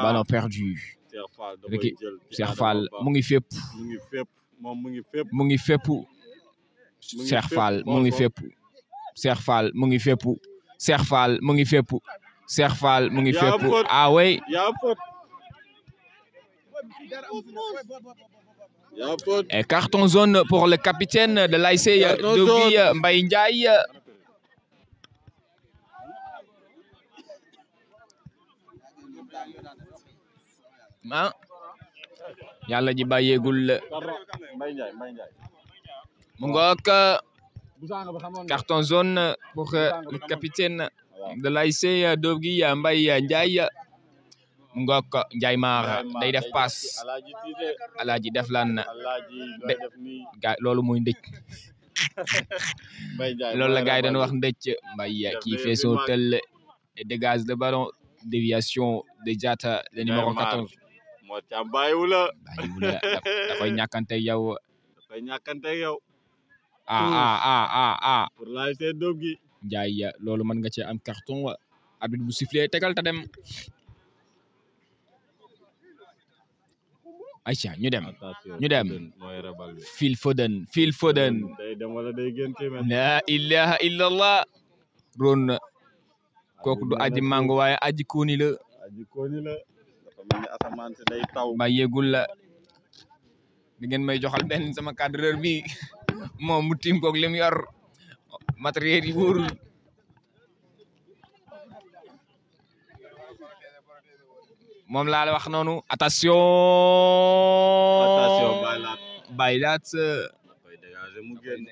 ballon perdu. Cheikh Fall mu ngi fépp. mu ngi fépp. Cheikh Fall mu ngi fépp. Cheikh Fall mu ngi fépp. Cheikh Fall mu ngi fépp. Cheikh Fall mu ngi fépp. Ah oui. Et carton jaune pour le capitaine de l'ASC Diop Guy Mbaye Ndiaye. ah yàlla ji bàyyeegul. mu ngoog carton jaune pour le capitaine de l'ASC Diop Guy Mbaye Ndiaye. mu ngoog Ndiaye maar day def passe Alaaji def lan loolu mooy ndëj. loolu la gars yi dañu wax ndëj. Mbaye qui fait son tel et dégage le ballon. Déviation de Diatta le numéro 14. moo cam bàyyiwula da koy ñàkkante yow. pour l'ASC Diop Guy. Ndiaye loolu mën nga ci am carton arbitre bu sifflé tegal ta dem. Aïcha ñu dem Phil Foden day dem wala day gën la ilaha illallah. ron kooku du aji mango waaye aji kooni la. dafa mel ni asamaan si day taw. ba yegul la di ngeen may joxal benn sama cadreur bi moom mu tim koog lim yor matériel yi wóorul. moom laa la wax noonu. attention baylaat koy dégager mu génn.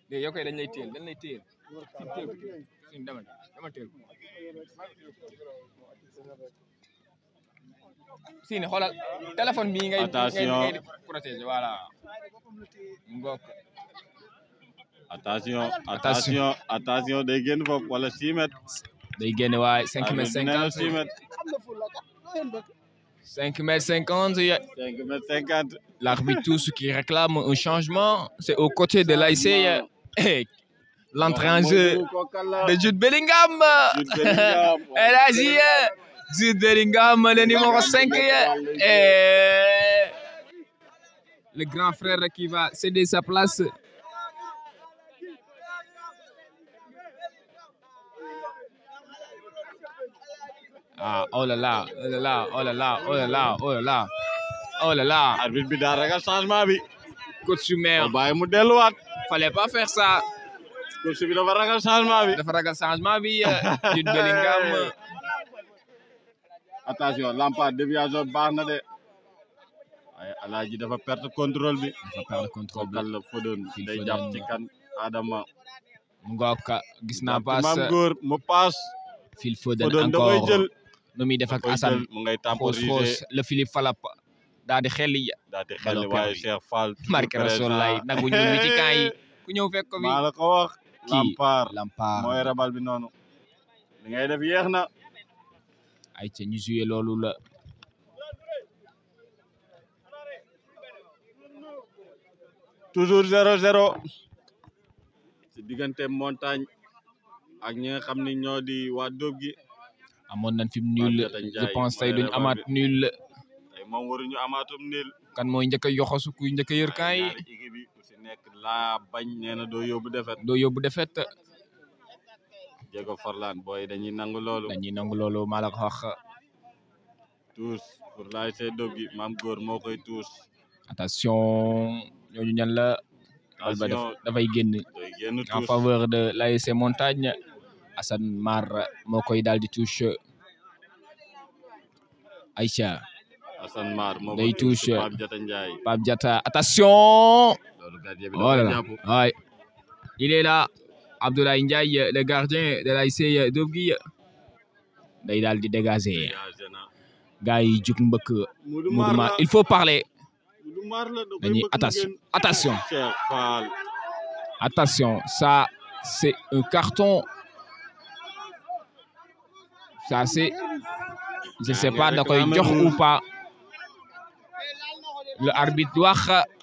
léegi yow kay dañ lay téel dama téel Sine xoolal téléphone bi ngay protéger voilà. ngok attention day génn foofu wala 6 mètres. day génn waay 5 mètres 50. 5 mètres 50. L'arbitre tous qui réclame un changement, c'est aux côtés de l'ASC. L'entrée en jeu de Jude Bellingham. Elle a dit Jude Bellingham, le numéro 5. Et le grand frère qui va céder sa place. Oh là là. arbitre bi daa ragal changement bi. coach maire bàyyi mu delluwaat. fallait pas faire ça. coach bi dafa ragal changement bi. Jude Bellingham. attention Lampard déviation baax na de. waaye Alaaji dafa perte contrôle bi. Kal la Foden day jàpp ci kan. Adama mu ngoog gis naa paas Maam Góor mu paas Phil Foden Foden da koy encore jël nu muy def ak da koy Assane jël mu ngay xoos temporiser le Philippe Falap daal di xel yi daal di xel ballon waaye perdu. Cheikh Fall marqué Rasulaay nagu ñuul wi ci camp yi ku ñëw fekk ko fi maa la ko wax kii Lampard mooy rabal bi noonu li ngay def yéex na ay ca ñu joué loolu la toujours 0-0 ci diggante Montagne ak ñi nga xam ni ñoo di waa Dóob gi amoon nañ fi nul je pense tey duñ amaat nul tey moom waruñu amaatum nul kan mooy njëkk a yoxosu kuy njëkk a yër camp yi ñaari équipe bi ku si nekk laa bañ nee na doo yóbbu defet doo yóbbu defet Diego Forlan booy dañuy nangu loolu maa la ko wax tous pour l'ASC Dóob gi Maam Góor moo koy tous attention ñooñu ñan la bal ba dafay génn en faveur de l'ASC Montagne Assane Mar moo koy daal di touche Aïcha Assane Mar moo day touche Pape Diatta Ndiaye Pape Diatta attention loolu gardien bi oh là dafa là jàpp ouais. Il est là Abdoulaye Ndiaye le gardien de l'ASC Dóob gi day daal di dégager gars yi jug mbëkk Moudou il faut parler dañuy attention Cheikh Fall attention ça c'est un carton ça c'est je sais pas da koy jox ou pas le arbitre wax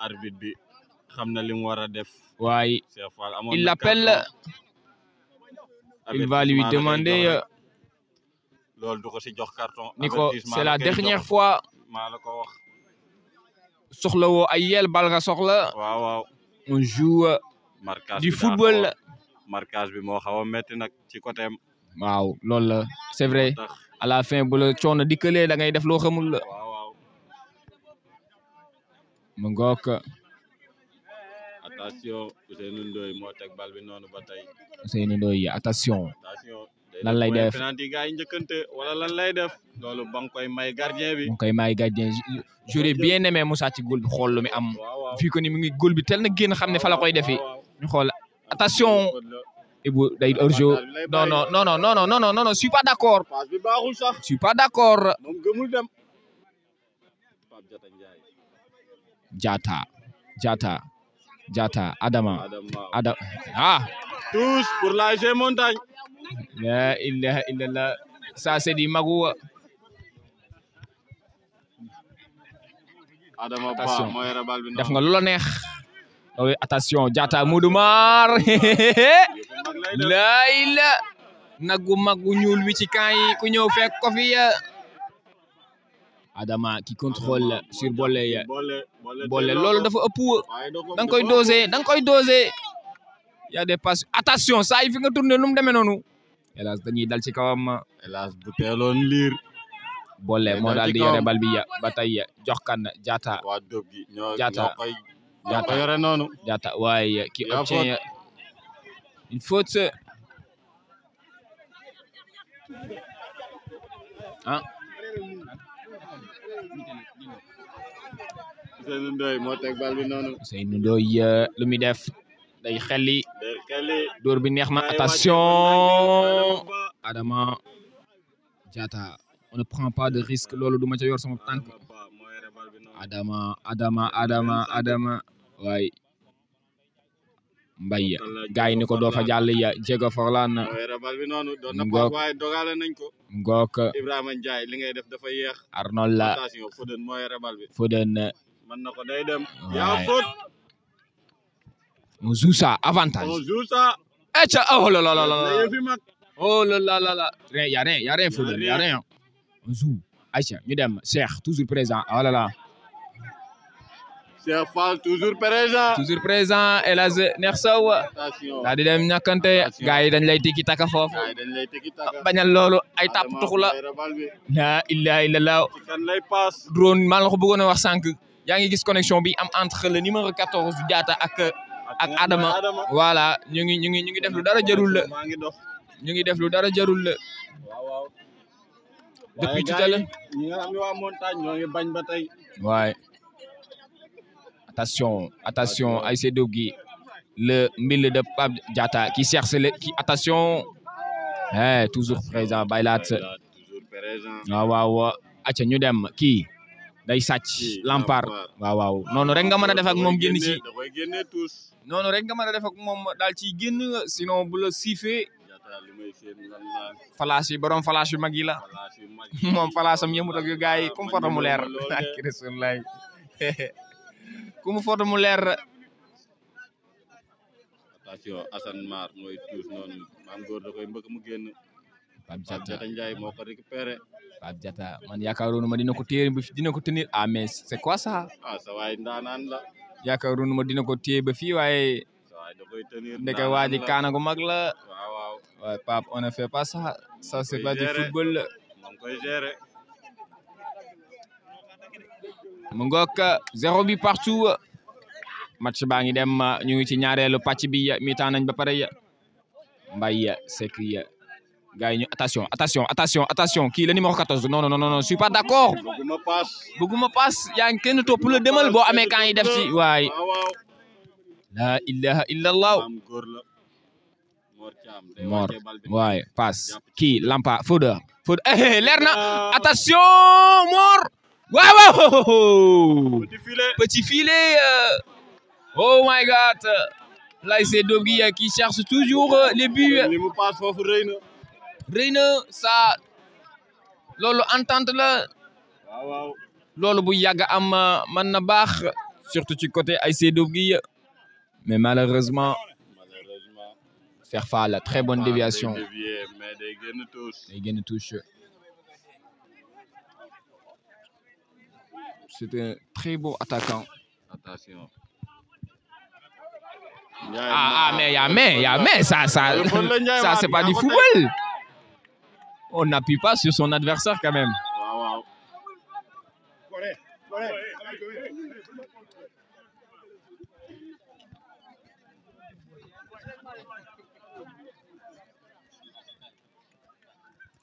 arbitre bi xam na li mu war a def waaye Cheikh Fall il l'appelle il va lui demander loolu du ko si jox carton ni ko c'est la dernière fois maa la ko wax soxla woo ay yel bal nga soxla waaw on joue marquage du football marquage bi moo xaw a metti nag ci côté am waaw loolu la c'est vrai à la fin bu la coono dikkalee da ngay def loo xamul la waaw mu ngoog attention Ousseynou Ndoye moo teg bal bi noonu ba tey Ousseynou Ndoye attention lan lay def penalty gars yi njëkkante wala lan lay def loolu ba nga koy may gardien bi mu koy may gardien j'aurais bien aimé Moussa ci góol bi xool lu mi am fii ko ni mu ngi góol bi tel na génn xam ne fa la koy defee ñu xool attention Ibou day hors-jeu non je suis pas d'accord passe bi baaxul sax je suis pas d'accord moom gëmul dem Pape Diatta Ndiaye Diatta Adama tous pour l'ASC Montagne la ilaha illallah ça c'est di magu Adama Ba mooy rabal bi def nga lu la neex attention Diatta Modou Mar la ila nagu magu ñuul wi ci camp yi ku ñëw fekk ko fi Adama qui contrôle sur Bollé loolu dafa ëpp da nga koy doser y a des passes attention saa yi fi nga tourné nu mu demee noonu hélas dañuy dal ci kawam hélas bu teeloon liir Bollé moo daal di yore bal bi ba tey jox kan Diatta waa Dóob gi ñoo koy Diatta yore noonu Diatta waaye qui obtient une faute ah Ousseynou Ndoye moo teg bal bi noonu Ousseynou Ndoye lu muy def day xelli dóor bi neex na attention Adama Diatta on ne prend pas de risque loolu du ma ca yor sama tànk Adama waaye Mbaye gars yi ni ko doo fa jàll Diego Forlan ngook Ibrahima Ndiaye li ngay def dafa yéex Arnold la Foden mooy rebal bi Foden man na ko day dem yaa faute on joue ça avantage oh là là là y a rien Foden y a rien on joue Aïcha ñu dem Cheikh toujours présent oh là là Cheikh Fall toujours présent El Hadj Neex Sow daa di dem ñàkkante gars yi dañ lay tiki taka foofu bañal loolu ay tàpp tuxu la la ilaha illallah drone maa la ko bëggoon a wax sànq yaa ngi gis connexion bi am entre le numéro 14 Diatta ak Adama voilà ñu ngi def lu dara jarul la depuis tout à l'heure ñi nga xam ne waa Montagne ñoo ngi bañ ba tey waaye attention ASC Dóob gi le mille de Pape Diatta qui cherche qui attention toujours présent Baylat toujours présent. waaw acca ñu dem kii day sàcc Lampard waaw noonu rek nga mën a def ak moom génn ci da koy génne tous. noonu rek nga mën a def ak moom daal ciy génn sinon bu la siifee li may seen lan la flash yi borom flash yu mag yi la moom flasham yëmut ak yu gars yi ku mu foto mu leer ak Rasulullah ku mu foto mu leer. attention Assane Mar mooy tous noonu maam góor da koy mbëkk mu génn. Pape Diatta Ndiaye moo ko récupéré. Pape Diatta man yaakaaroon ma dina ko téye ba dina ko tenir ah mais c'est quoi ça. sa waay ndaanaan la. yaakaaroon ma dina ko téye ba fii waaye. sa waay da koy tenir ndeke waa ji kaana gu mag la. waaw. Ouais, Pape, on ne fait pas ça. Ça, c'est pas du football. Mungok, 0 but partout. Match bangi dem ñu ngi ci ñaareelu pàcc bi mi-temps nañ ba pare. Mbaye Seck gars yi ñu attention kii le numéro 14 non je suis pas d'accord. bëgguma passe yaa ngi kenn topp la demal boo amee kan yi def ci waay. La ilaha illallah. Mor waaye passe kii Lampard Fodor leer na attention Mor waaw petit filet oh my God l'ASC Dobgui qui cherche toujours les buts rëy na ça loolu entente la loolu bu yàgg am mën na baax surtout ci côté ASC Dobgui mais malheureusement Cheikh Fall, très bonne déviation. Day génn touche. C'est un très beau attaquant. Attention. Mais il y a mais ça c'est pas du football. On n'appuie pas sur son adversaire quand même.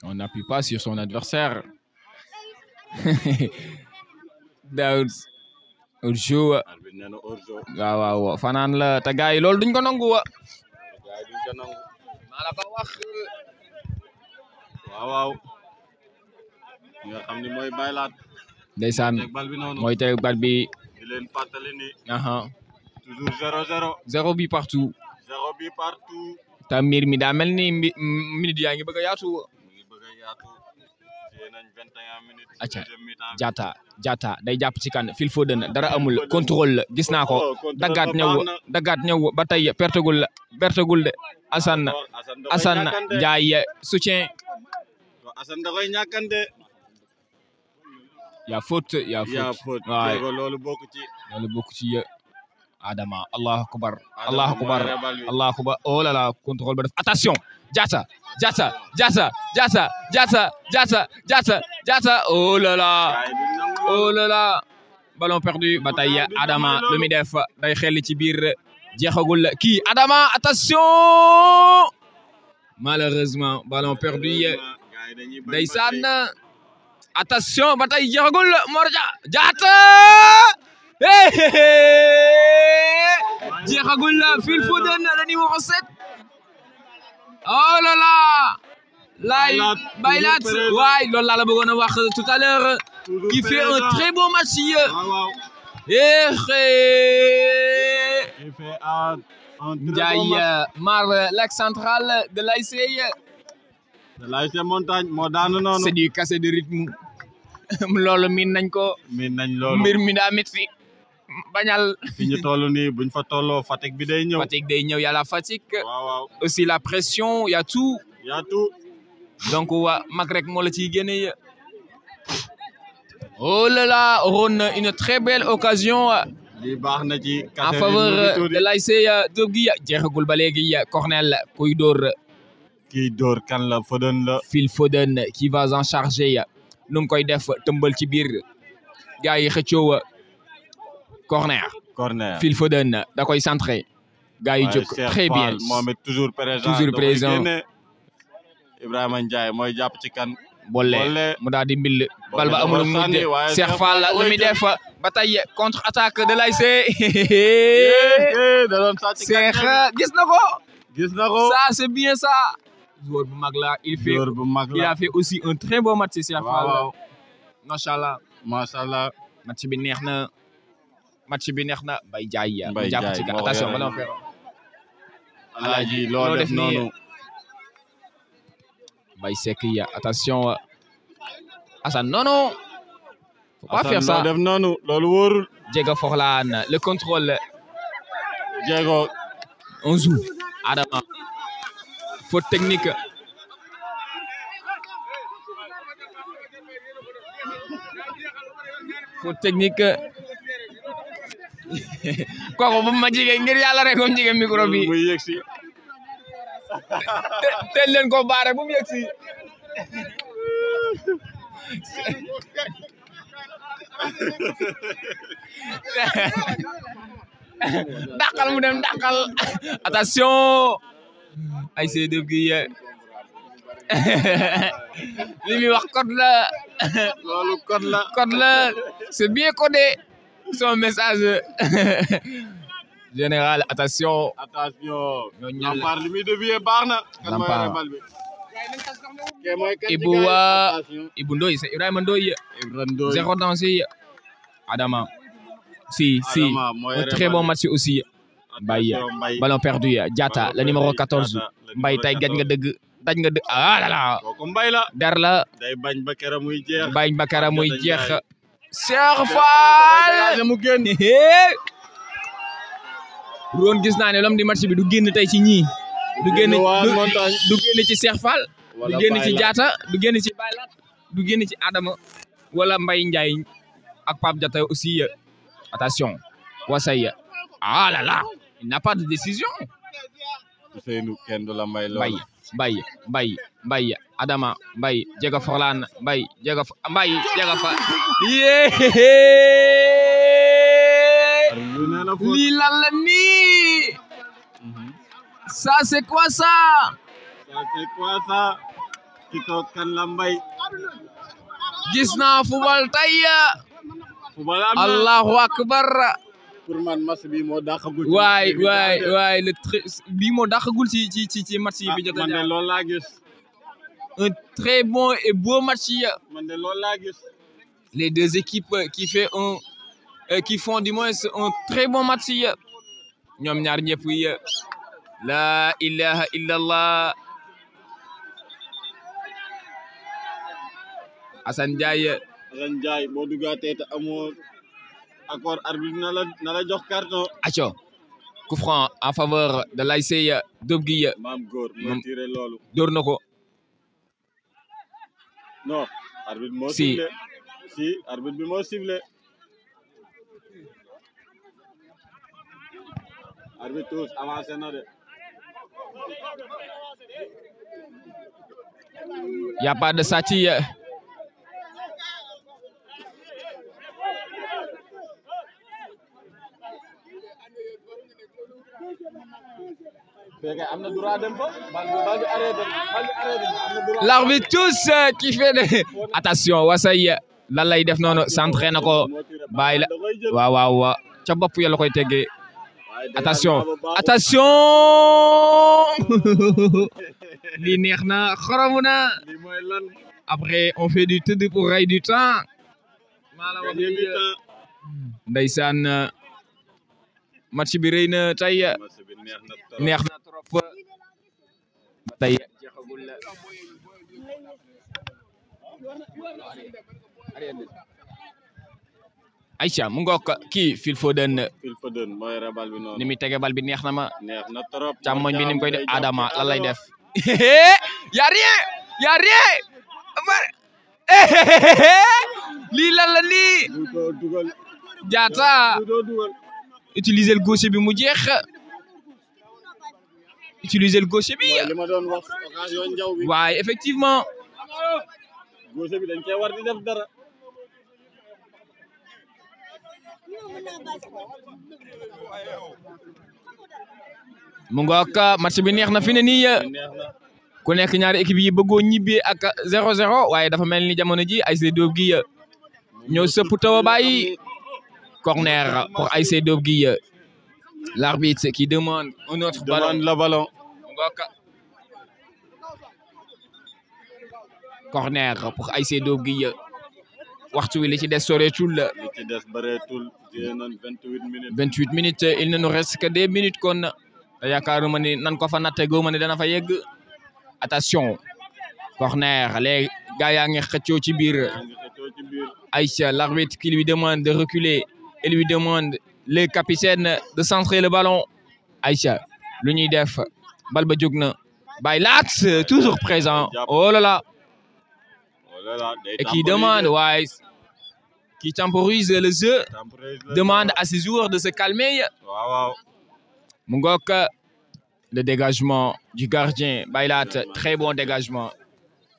On n'appuie pas sur son adversaire. Daoud Orjo waaw fanaan la te gars yi loolu duñ ko nangu maa la ko wax waaw nga xam ni mooy Baylat ndeysaan mooy teg bal bi di leen fàttali ni toujours 0 but partout te mbir mi daa mel ni minute yaa ngi bëgg a yaatu acca Diatta day jàpp ci kan Phil Foden dara amul contrôle la gis naa ko daggaat ñëw ba tey pertegul de Assane Ndiaye soutien da koy ñàkkante ya faute waaye loolu bokk ci Adama Allahu akbar oh là là contrôle ba def attention Diatta oh là là ballon perdu ba tey Adama lu mi def day xel ci biir jeexagul kii Adama attention malheureusement ballon perdu ndeysaan attention ba tey jeexagul Morja Diatta jeexagul Phil Foden le numéro 7 oh là là Baylat waay loolu laa la bëggoon a wax tout à l'heure qui fait un très beau match Ndiaye Mar l'axe central de l'ASC Montagne moo daanu noonu c'est du casse de rythme loolu miin nañ loolu mbir mi daa métti bañal fi ñu toll nii buñ fa tolloo fatigue bi day ñëw y a la fatigue aussi la pression y a tout donc mag rek moo la ciy génne oh là là on a une très belle occasion en faveur de l'ASC Dobgui jeexagul ba léegi Cornel kuy dóor kan la Foden la Phil Foden qui va en charger nu mu koy def tëmbal ci biir gars yi xëccoo corner Phil Foden da koy centré gars yi jóg très bien moom toujours présent Ibrahima Ndiaye mooy jàpp ci kan boole mu daal di mbil bal ba amul mujj Cheikh Fall lu muy def ba tey contre attaque de l'ASC Cheikh gis na ko ça c'est bien ça joueur bu mag la il a fait aussi un très beau match Cheikh Fall machallah match bi neex na Mbaye Ndiaye mu jàpp ci attention ballon perdu Alaaji loo def noonu Mbaye Seck ya attention Assane non faut pas faire ça def noonu loolu wóorul Diego Forlane le contrôle Diego on joue Adama faute technique kooku bu ma jigee ngir yàlla rek moom jigee micro bi muy yegsi teel leen ko baare bu mu yegsi dàqal mu dem dàqal attention ay see dëb gi li muy wax code la loolu code la c'est bien codé son message général attention Lampard li muy dévier baax na Lampard Ibou Ndoye c'est Ibrahima Ndoye 0 danger Adama si un très bon match aussi Mbaye ballon perdu Diatta le numéro 14 Mbaye tey daj nga dëgg ah là là Mbaye la der la day bañ ba kera muy jeex Cheikh Fall mu génn Ron gis naa ne l'homme du match bi du génn tey ci ñii du génn ci Cheikh Fall du génn ci Diatta du génn ci Baylat du génn ci Adama wala Mbaye Ndiaye ak Pape Diatta aussi attention Wassaye ah là là il n'a pas de décision Ousseynou kenn du la may loolu Mbaye Adama Mbaye Diego Forlane Mbaye Diego fa lii lan la nii ça c'est quoi ça ki toog kan la Mbaye gis naa football tey Allahu akbar pour man match bi moo dàqagul waay le bii moo dàqagul ci match yi bi jot man de loolu laa gis un très bon et beau match man de loolu laa gis les deux équipes qui font du moins un très bon match ñoom ñaar ñëpp la ilaha illallah Assane Ndiaye boo dugaatee te amoo accord arbitre na la jox carton aco coup franc en faveur de l'ASC Diop gi maam góor moo tiré loolu door na ko non arbitre moo sifflé si arbitre bi moo sifflé arbitre tous avancé na de y a pas de sàcc l'arbitre tous qui fait de attention Wassaye lan lay def noonu centré na ko bàyyi la waaw ca bopp ya la koy teggee attention lii neex na xoromu na après on fait du tout pour rey du temps maa la wax ndeysaan match bi rëy na tey neex na trop ba tey jeexagul la Aïcha mu ngoog kii Phil Foden mooy rabal bi noonu ni muy tege bal bi neex na ma trop càmmoñ bi ni mu koy def Adama lan lay def y a rien lii lan la nii Diatta utiliser le gaucher bi mu jeex utiliser le gaucher bi li ma doon wax occasion njaw bi waaye effectivement gaucher bi dañ cee war di def dara mu ngoog match bi neex na fi ne nii ku nekk ñaari équipe yi bëggoo ñibbee ak 0-0 waaye dafa mel ni jamono ji ASC Dóob gi ñoo sëpp taw a bàyyi corner pour ASC Dóob gi l'arbitre qui demande un autre ballon. Demande le ballon. Corner pour ASC Dóob gi waxtu wi li ci des soreetul. li ci des bëreetul 28 minutes. 28 minutes il ne nous reste que 2 minutes kon te yaakaaruma ni nan ko fa natte góoma ne dana fa yegg. Attention corner les gars yaa ngi xëccoo ci biir. Aïcha l'arbitre qui lui demande de reculer et lui demande le capitaine de centrer le ballon. Aïcha lu ñuy def bal ba jóg na Baye Laat toujours présent. Oh là là. Et qui demande ouais, qui temporise le jeu, demande à ses joueurs de se calmer. Mungok, le dégagement du gardien Baye Laat, très bon dégagement.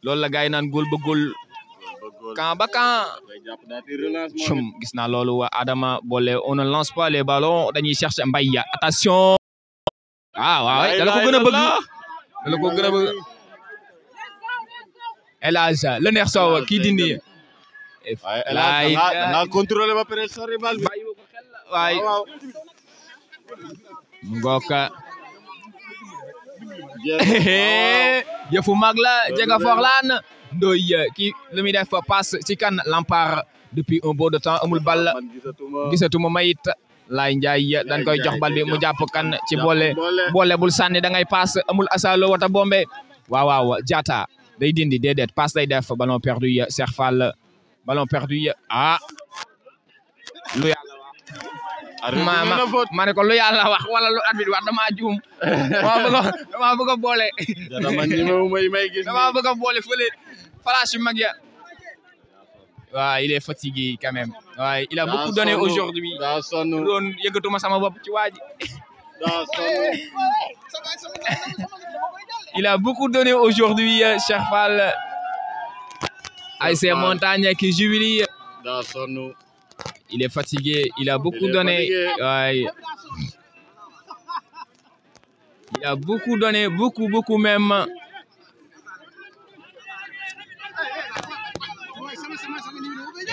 Loolu la gars yi naan góol ba góol camp ba camp. Gis naa loolu Adama Bolle on ne lance pas les ballons dañuy chercher Mbaye attention. waaw dala ko gën a bëgg dala ko gën a bëgg. El Hadj le neex soow kii dindi. waaye naa contrôlé ba pare sori bal bi. waaye Ngok. yëfu mag la jega forlaan Ndoye kii lu muy def passe ci kan Lampard depuis un bon de temps amul bal gisatuma mayit Laye Ndiaye dañ koy jox bal bi mu jàpp kan ci boole bul sànni da ngay passe amul asalo wata bombe waaw Diatta day dindi déedéet passe day def ballon perdu Cheikh Fall ballon perdu lu yàlla wax ma ne ko lu yàlla wax wala lu arbitre wax dama juum dama bëgg a boole dama bëgg a boole fële flash yu mag ya waaw il est fatigué quand même waaw il a beaucoup donné aujourd'hui doon yëgatuma sama bopp ci waa ji il a beaucoup donné aujourd'hui Cheikh Fall ASC Montagne qui jubile. Il est fatigué, il a beaucoup donné. Ouais. Il a beaucoup donné, beaucoup même.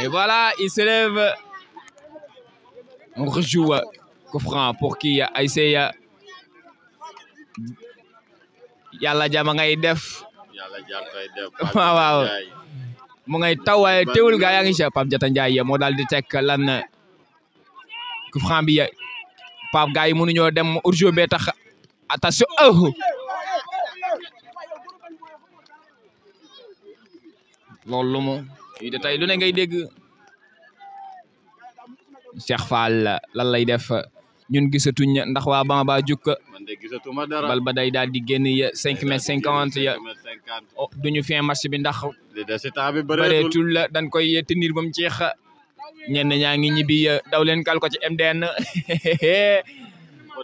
Et voilà, il se lève. On rejoue Kofran pour qui ASC Yàlla jàmm ngay def. waaw mu ngay taw waaye teewul gaa yaa ngi ci Pape Diatta Ndiaye moo daal di teg lan coup franc bi Pape gaa yi mënuñoo dem urgent bee tax attention loolu mu yi tey lu ne ngay dégg Cheikh Fall lan lay def ñun gisatuñ ndax waa Bamba juk bal ba day daal di génn 5,50 ya duñu fin match bi ndax bëreetul dañ koy tenir ba mu jeex ñenn ñaa ngi ñibbi daw leen kal ko ci MDN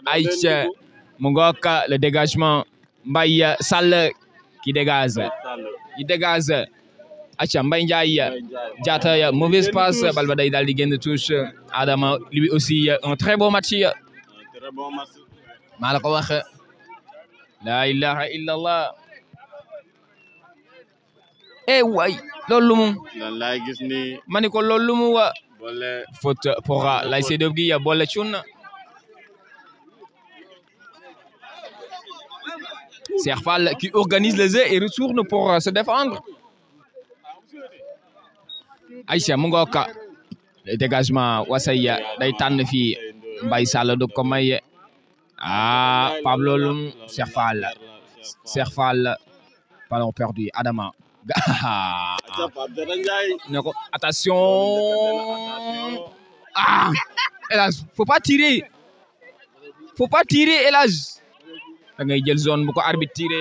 Aïcha mu ngoog le dégagement Mbaye Sall qui dégage Aïcha Mbaye Ndiaye Diatta mauvaise passe bal ba day daal di génn touche Adama lui aussi un très beau match maa la ko wax la ilaha illallah waay loolu mu lan laay gis ni ma ni ko loolu mu wa boole faute pour l'ASC Dóob gi boole cun Cheikh Fall qui organise le jeu et retourne pour se défendre Aïcha mu ngoog le dégagement Wasaya day tànn fii Mbaye Sall du ko may Pablo Lum Cheikh Fall ballon perdu Adama ne ko attention El Hadj faut pas tirer El Hadj da ngay jël zone bu ko arbitre tiré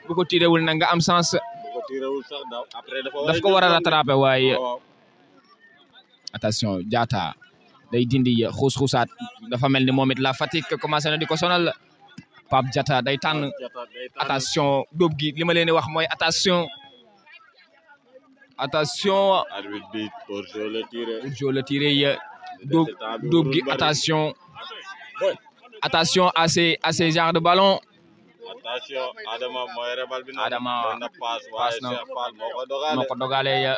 bu ko tiré wul na nga am sens daf ko war a rattraper waaye attention Diatta day dindi xuus-xuusaat dafa mel ni moom it la fatigue commencé na di ko sonal Pape Diatta day tànn attention Dóob gi li ma leen di wax mooy attention arbitre bi hors-jeu le tiré Dóob gi attention à ces genres de ballon attention Adama mooy rebal bi noonu. Adama na paas paas waaye na Cheikh Fall moo ko dogalee ya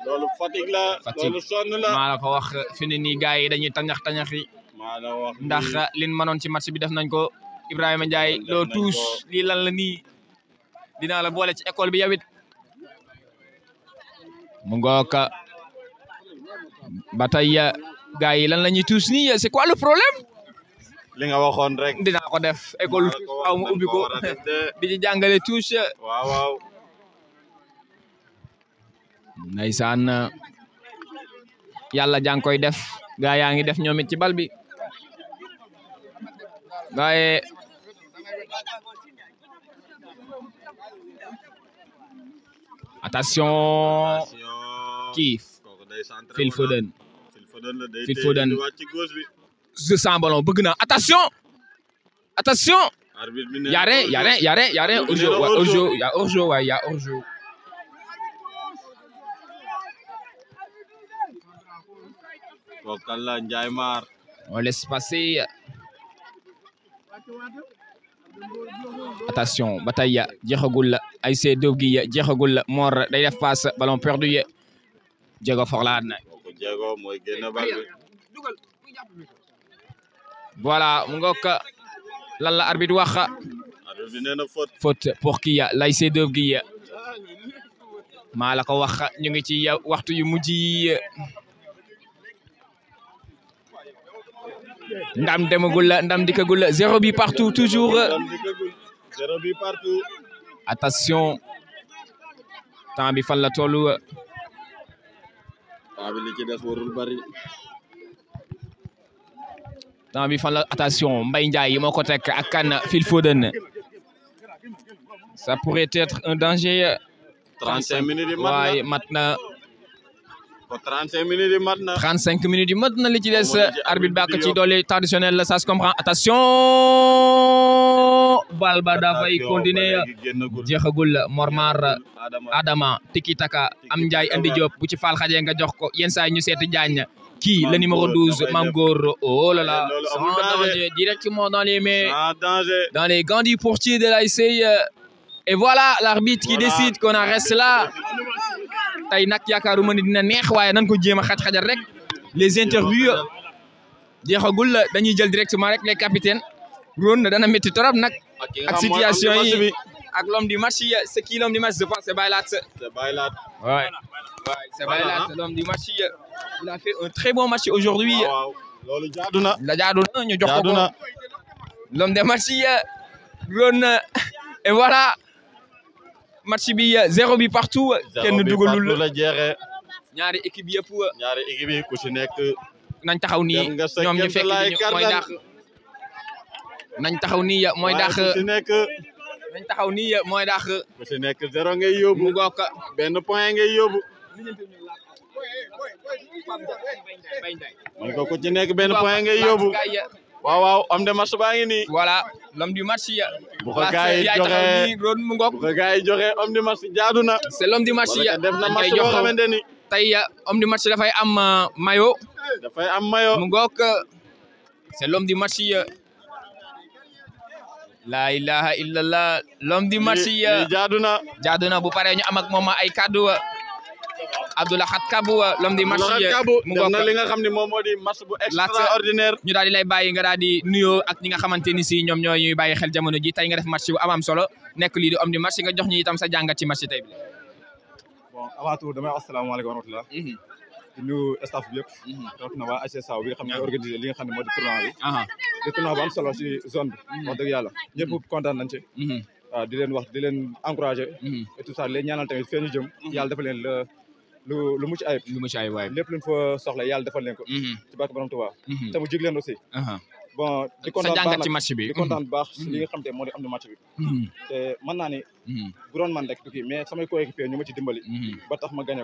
loolu fatigue la. loolu sonn la. maa la ko wax fi ne nii gars yi dañuy tañax-tañaxi maa la wax ndax liñ mënoon ci match bi def nañ ko Ibrahima Ndiaye loo tuus lii lan la nii dinaa la boole ci école bi yawit mu ngoog ba tey gars yi lan la ñuy tuus nii c'est quoi le problème li nga waxoon rek dinaa ko def école aw ma ubbi ko di ci jàngale tuus waaw ndeysaan yàlla jàng koy def gaa yaa ngi def ñoom it ci bal bi waaye attention kii Phil Foden je sens ballon bëgg na attention y a rien hors-jeu y a hors-jeu Kokalla Ndiaye Mar on laisse passer attention ba tey jeexagul ay see dóob gi jeexagul Mor day def passe ballon perdu Diego Forlane Diego mooy génn bal bi voilà mu ngoog lan la arbitre wax arbitre bi nee na faute pour kii lay see dóob gi maa la ko wax ñu ngi ci waxtu yu mujj yi ndam demagul ndam dikkagul 0 bi partout toujours 0 bi partout attention temps bi fan la tollu temps bi li ci des warul bari temps bi fan la attention Mbaye Ndiaye moo ko teg ak kan Phil Foden ça pourrait être un danger 35 minutes yi waaye mat na 35 minutes yi mat na 35 minutes yi mat na li ci des arbitre bak ci doole traditionnel ça se comprend attention bal ba dafay continuer jeexagul Mormar Adama tiki taka am Ndiaye andi Diop bu ci Fall xaje nga jox ko yenn saa ñu seeti Diagne kii le numéro 12 Mame Gor oh là là sans danger directement dans les mains dans les gants du portier de l'ASC et voilà l'arbitre qui décide qu'on en reste là tey nag yaakaaruma ni dina neex waaye nan ko jéem a xaj-xajal rek les interviews jeexagul dañuy jël directement rek les capitaines ron dana métti trop nag ak situation yi ak l'homme du match c'est qui l'homme du match je pense c'est Baylat ouais c'est Baylat l'homme du match il a fait un très bon match aujourd'hui loolu jaadu na la jaadu na ñu jox ko l'homme du match ron et voilà match bi 0 bi partout kenn dugalul la jeexee ñaari équipe yëpp yi ku ci nekk nañ taxaw nii ñoom ñu fekk mooy dàq nañ taxaw nii mooy dàq ku ci nekk nañ taxaw nii mooy dàq ku ci nekk 0 ngay yóbbu mu goog benn point ngay yóbbu man ko ku ci nekk benn point ngay yóbbu waaw homme de match baa ngi nii voilà l'homme du match bu ko gars yi joxe homme du match jaadu na c'est l'homme du match def na match boo xamante ni tey homme du match dafay am maillot mu ngoog c'est l'homme du match la ilaha illallah l'homme du match jaadu na bu paree ñu am ak moom ay kaddu Abdoulaye Khat Kabou l'homme du match mu ngoog na li nga xam ne moom moo di match bu extraordinaire ñu daal di lay bàyyi nga daal di nuyoo ak ñi nga xamante ni si ñoom ñooy bàyyi xel jamono ji tey nga def match bu am solo nekk lii di homme du match nga jox ñu itam sa jàngat ci match tey bi bon avant tout damay wax asalaamaaleykum wa rahmatulah di nuyu staff bi yëpp rawatina waa ASC Sao bi nga xam ne organisé li nga xam ne moo di tournoi bi di tournoi bu am solo ci zone bi wax dëgg yàlla ñëpp kontaan nañ ci waaw di leen encourager et tout ça leen ñaanal tamit fee ñu jëm yàlla dafa leen lu mucc ayib waay lépp luñ fa soxla yàlla defal leen ko ci barke borom Tuubaa te mu jig leen aussi bon di kontaan sa jàngat ci match bi di kontaan bu baax li nga xam te moo di am na match bi te mën naa ni bu doon man rek du kii mais samay coéquipier ñu ma ci dimbali ba tax ma gagné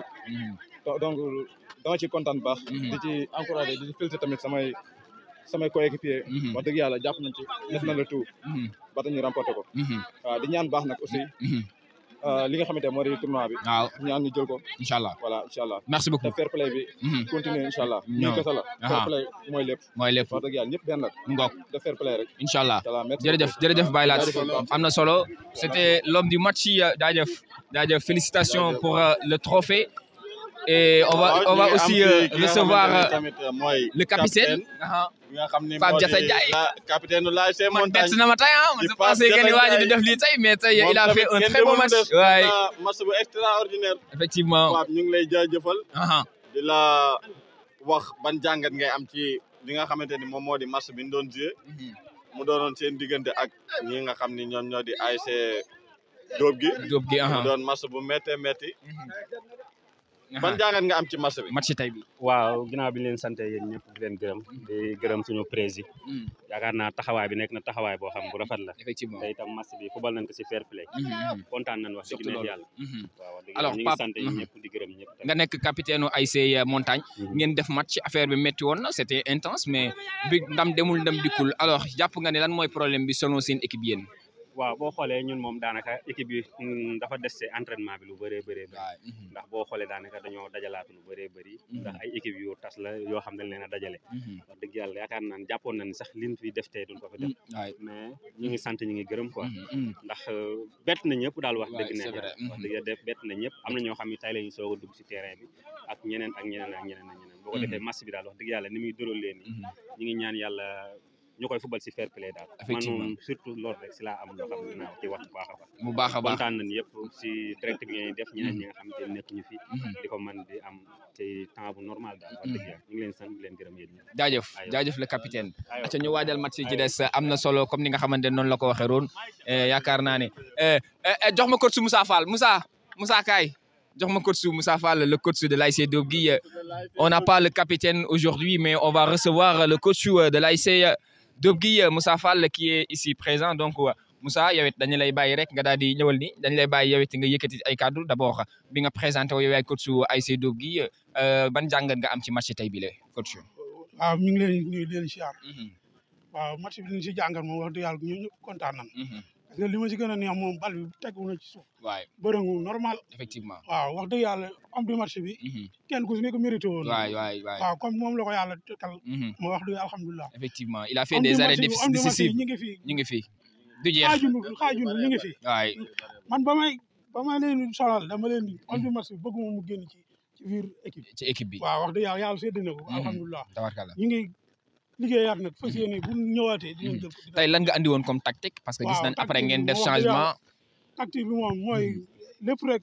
ko donc dama ci kontaan bu baax di ci encouragé di ci félicité tamit samay coéquipier wax dëgg yàlla jàpp nañ ci def na le tout ba tax ñu remporté ko waaw di ñaan baax nag aussi li nga xamante moo di tournoi bi waaw ñaan ñu jël ko inchallah voilà inchallah merci beaucoup te fair play bi continuer inchallah ñu kessa la fair play mooy lépp wax dëgg yàlla ñëpp benn la ngok te fair play rek inchallah jërëjëf Baye Laat amna solo c'était l'homme du match jaajëf félicitations pour le trophée. Et on va aussi recevoir le capitaine. Pape Diatta Ndiaye. Capitaine la c'est montagne. Je pensais que il def li tay mais tay il a fait un très bon match. Ouais. Match bu extraordinaire. Effectivement. Pape ñu ngi lay jaajëfal. Di la wax ban jàngat ngay am ci li nga xamanteni mom modi match bi ñu doon jouer. Mu doonoon seen diggante ak ñi nga xam ni ñoom ñoo di ASC Dóob gi. Mu doon match bu metti. ban jàngat nga am ci match tay bi waaw ginnaaw bi ñu leen sant yéen ñëpp di leen gërëm di gërëm suñu président yaakaar naa taxawaay bi nekk na taxawaay boo xam bu rafet la effectivement te itam match bi football nañ ko ci fair play kontaan nañ wax dëgg neex yàlla waaw alors ñu ngi sant yéen ñëpp di gërëm ñëpp nga nekk capitaine u ASC Montagne ngeen def match affaire bi métti woon na c'était intense mais bi ndam demul ndam dikkul alors jàpp nga ne lan mooy problème bi selon seen équipe yéen waaw boo xoolee ñun moom daanaka équipe bi dafa des ci entraînement bi lu bëree bëri ndax boo xoolee daanaka dañoo dajalaatu lu bëree bëri ndax ay équipe yu tas la yoo xam ne leen a dajale wax dëgg yàlla yaakaar naa ne jàppoon nañ sax liñ fi def tey duñ ko fa def mais ñu ngi sant ñu ngi gërëm quoi ndax bett na ñëpp daal wax dëgg ne wax dëgg bett na ñëpp am na ñoo xam ne tey lañu soog a dugg ci terrain bi ak ñeneen boo ko defee match bi daal wax dëgg yàlla ni muy dóral leen ni ñu ngi ñaan yàlla ñu koy football ci fair play daal man moom surtout loolu rek ci laa am loo xam ne naa ci wax bu baax a baax kontaan nañ yëpp ci direct bi ngeen def ñeneen ñi nga xam te nekk ñu fi di ko mën di am ci temps bu normal daal wax dëgg yàlla ñu ngi leen sant di leen gërëm yéen ñëpp jaajëf le capitaine aca ñu waajal match ci des am na solo comme ni nga xamante noonu la ko waxee roon yaakaar naa ne jox ma coach Moussa Fall Moussa kaay jox ma coach Moussa Fall le coach de l'ASC Dóob gi on n'a pas le capitaine aujourd'hui mais on va recevoir le coach de l'ASC Dóob gi Moussa Fall qui est ici présent donc Moussa yow it dañu lay bàyyi rek nga daal di ñëwal ni dañu lay bàyyi yow it nga yëkkati ay kàddu d'abord bi nga présenté yow yaay coach ASC Dóob gi ban jàngat nga am ci match tey bi la coach waaw ñu ngi leen nuyu leen siyaar waaw match bi ñu si jàngat moom wax dëgg yàlla ñu ñëpp kontaan nañ parce que li ma si gën a neex moom bal bi tegu na ci suuf waay bërëngu normal effectivement waaw wax dëgg yàlla am du match bi kenn ku si nekk mérité woon waaw comme moom la ko yàlla tekkal moo wax dëgg alhamdulilah effectivement il a fait des arrêts décisives ñu ngi fi du jeex xaajunu ñu ngi fi waay man ba may leen solal dama leen di am du match bi bëgguma mu génn ci biir équipe bi waaw wax dëgg yàlla sédd na ko alhamdulilah tabarkalla ñu ngi liggéeyaat nag fas yéene bu ñëwaatee dinañ jël tey lan nga andi woon comme tactique parce que gis nañ après ngeen def changement tactique bi moom mooy lépp rek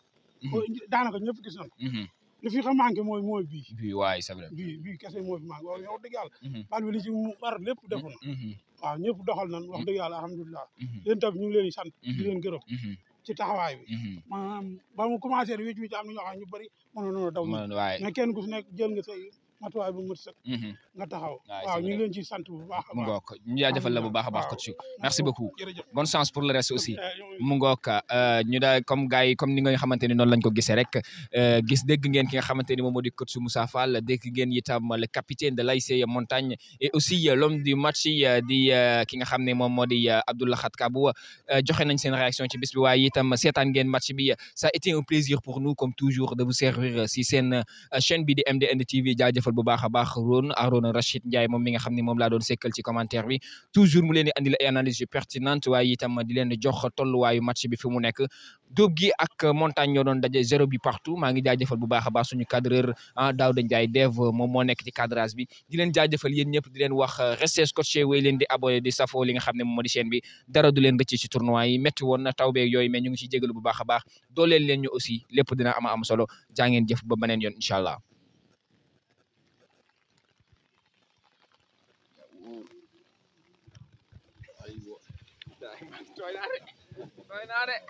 daanaka ñëpp gis nañ li fi xam manqué mooy bii waay c'est vrai bii kese moo fi manqué wax dëgg yàlla bal bi li ci mu war lépp defu na waaw ñëpp doxal nañ wax dëgg yàlla alhamdulilah yéen tamit ñu ngi leen di sant di leen gërëm ci taxawaay bi maanaam ba mu commencé di wicc am na ñoo xam ñu bëri mënoon daw mais kenn ku si nekk jël nga say matuwaay bu mët sëkk nga taxaw waaw ñu ngi leen ci sant bu baax a mu ngook ñu jaajëfal la bu baax a baax coach merci beaucoup bonne chance pour le reste aussi mu ngook ñu daal comme gars yi comme ni nga xamante ni noonu lañ ko gisee rek dégg ngeen ki nga xamante ni moom moo di coach Moussa Fall dégg ngeen itam le capitaine de l'ASC Montagne et aussi l'homme du match di ki nga xam ne moom moo di Abdoulaye Khat Kabou joxe nañ seen réaction ci bis bi waaye itam seetaan ngeen match bi ça a été un plaisir pour nous comme toujours de vous servir si seen chaîne bi di MDN TV jaajëfal bu baax a baax Arona Rachid Ndiaye moom mi nga xam ne moom laa doon sekkal ci commentaire bi toujours mu leen di andil ay analyse yu pertinente waaye itam di leen di jox tolluwaayu match bi fi mu nekk Dóob gi ak Montagne ñoo doon daje 0 bi partout maa ngi jaajëfal bu baax a baax suñu cadreur Daouda Ndiaye Dev moom moo nekk ci cadrage bi di leen jaajëfal yéen ñëpp di leen wax restez scotché wéy leen di abonné di safoo li nga xam ne moom moo di chaîne bi dara du leen rëcc ci tournoi yi métti woon na taw beeg yooyu mais ñu ngi ciy jégalu bu baax a baax dooleel leen ñu aussi lépp dina am solo jaa ngeen jëf ba beneen yoon incha allah Join at it.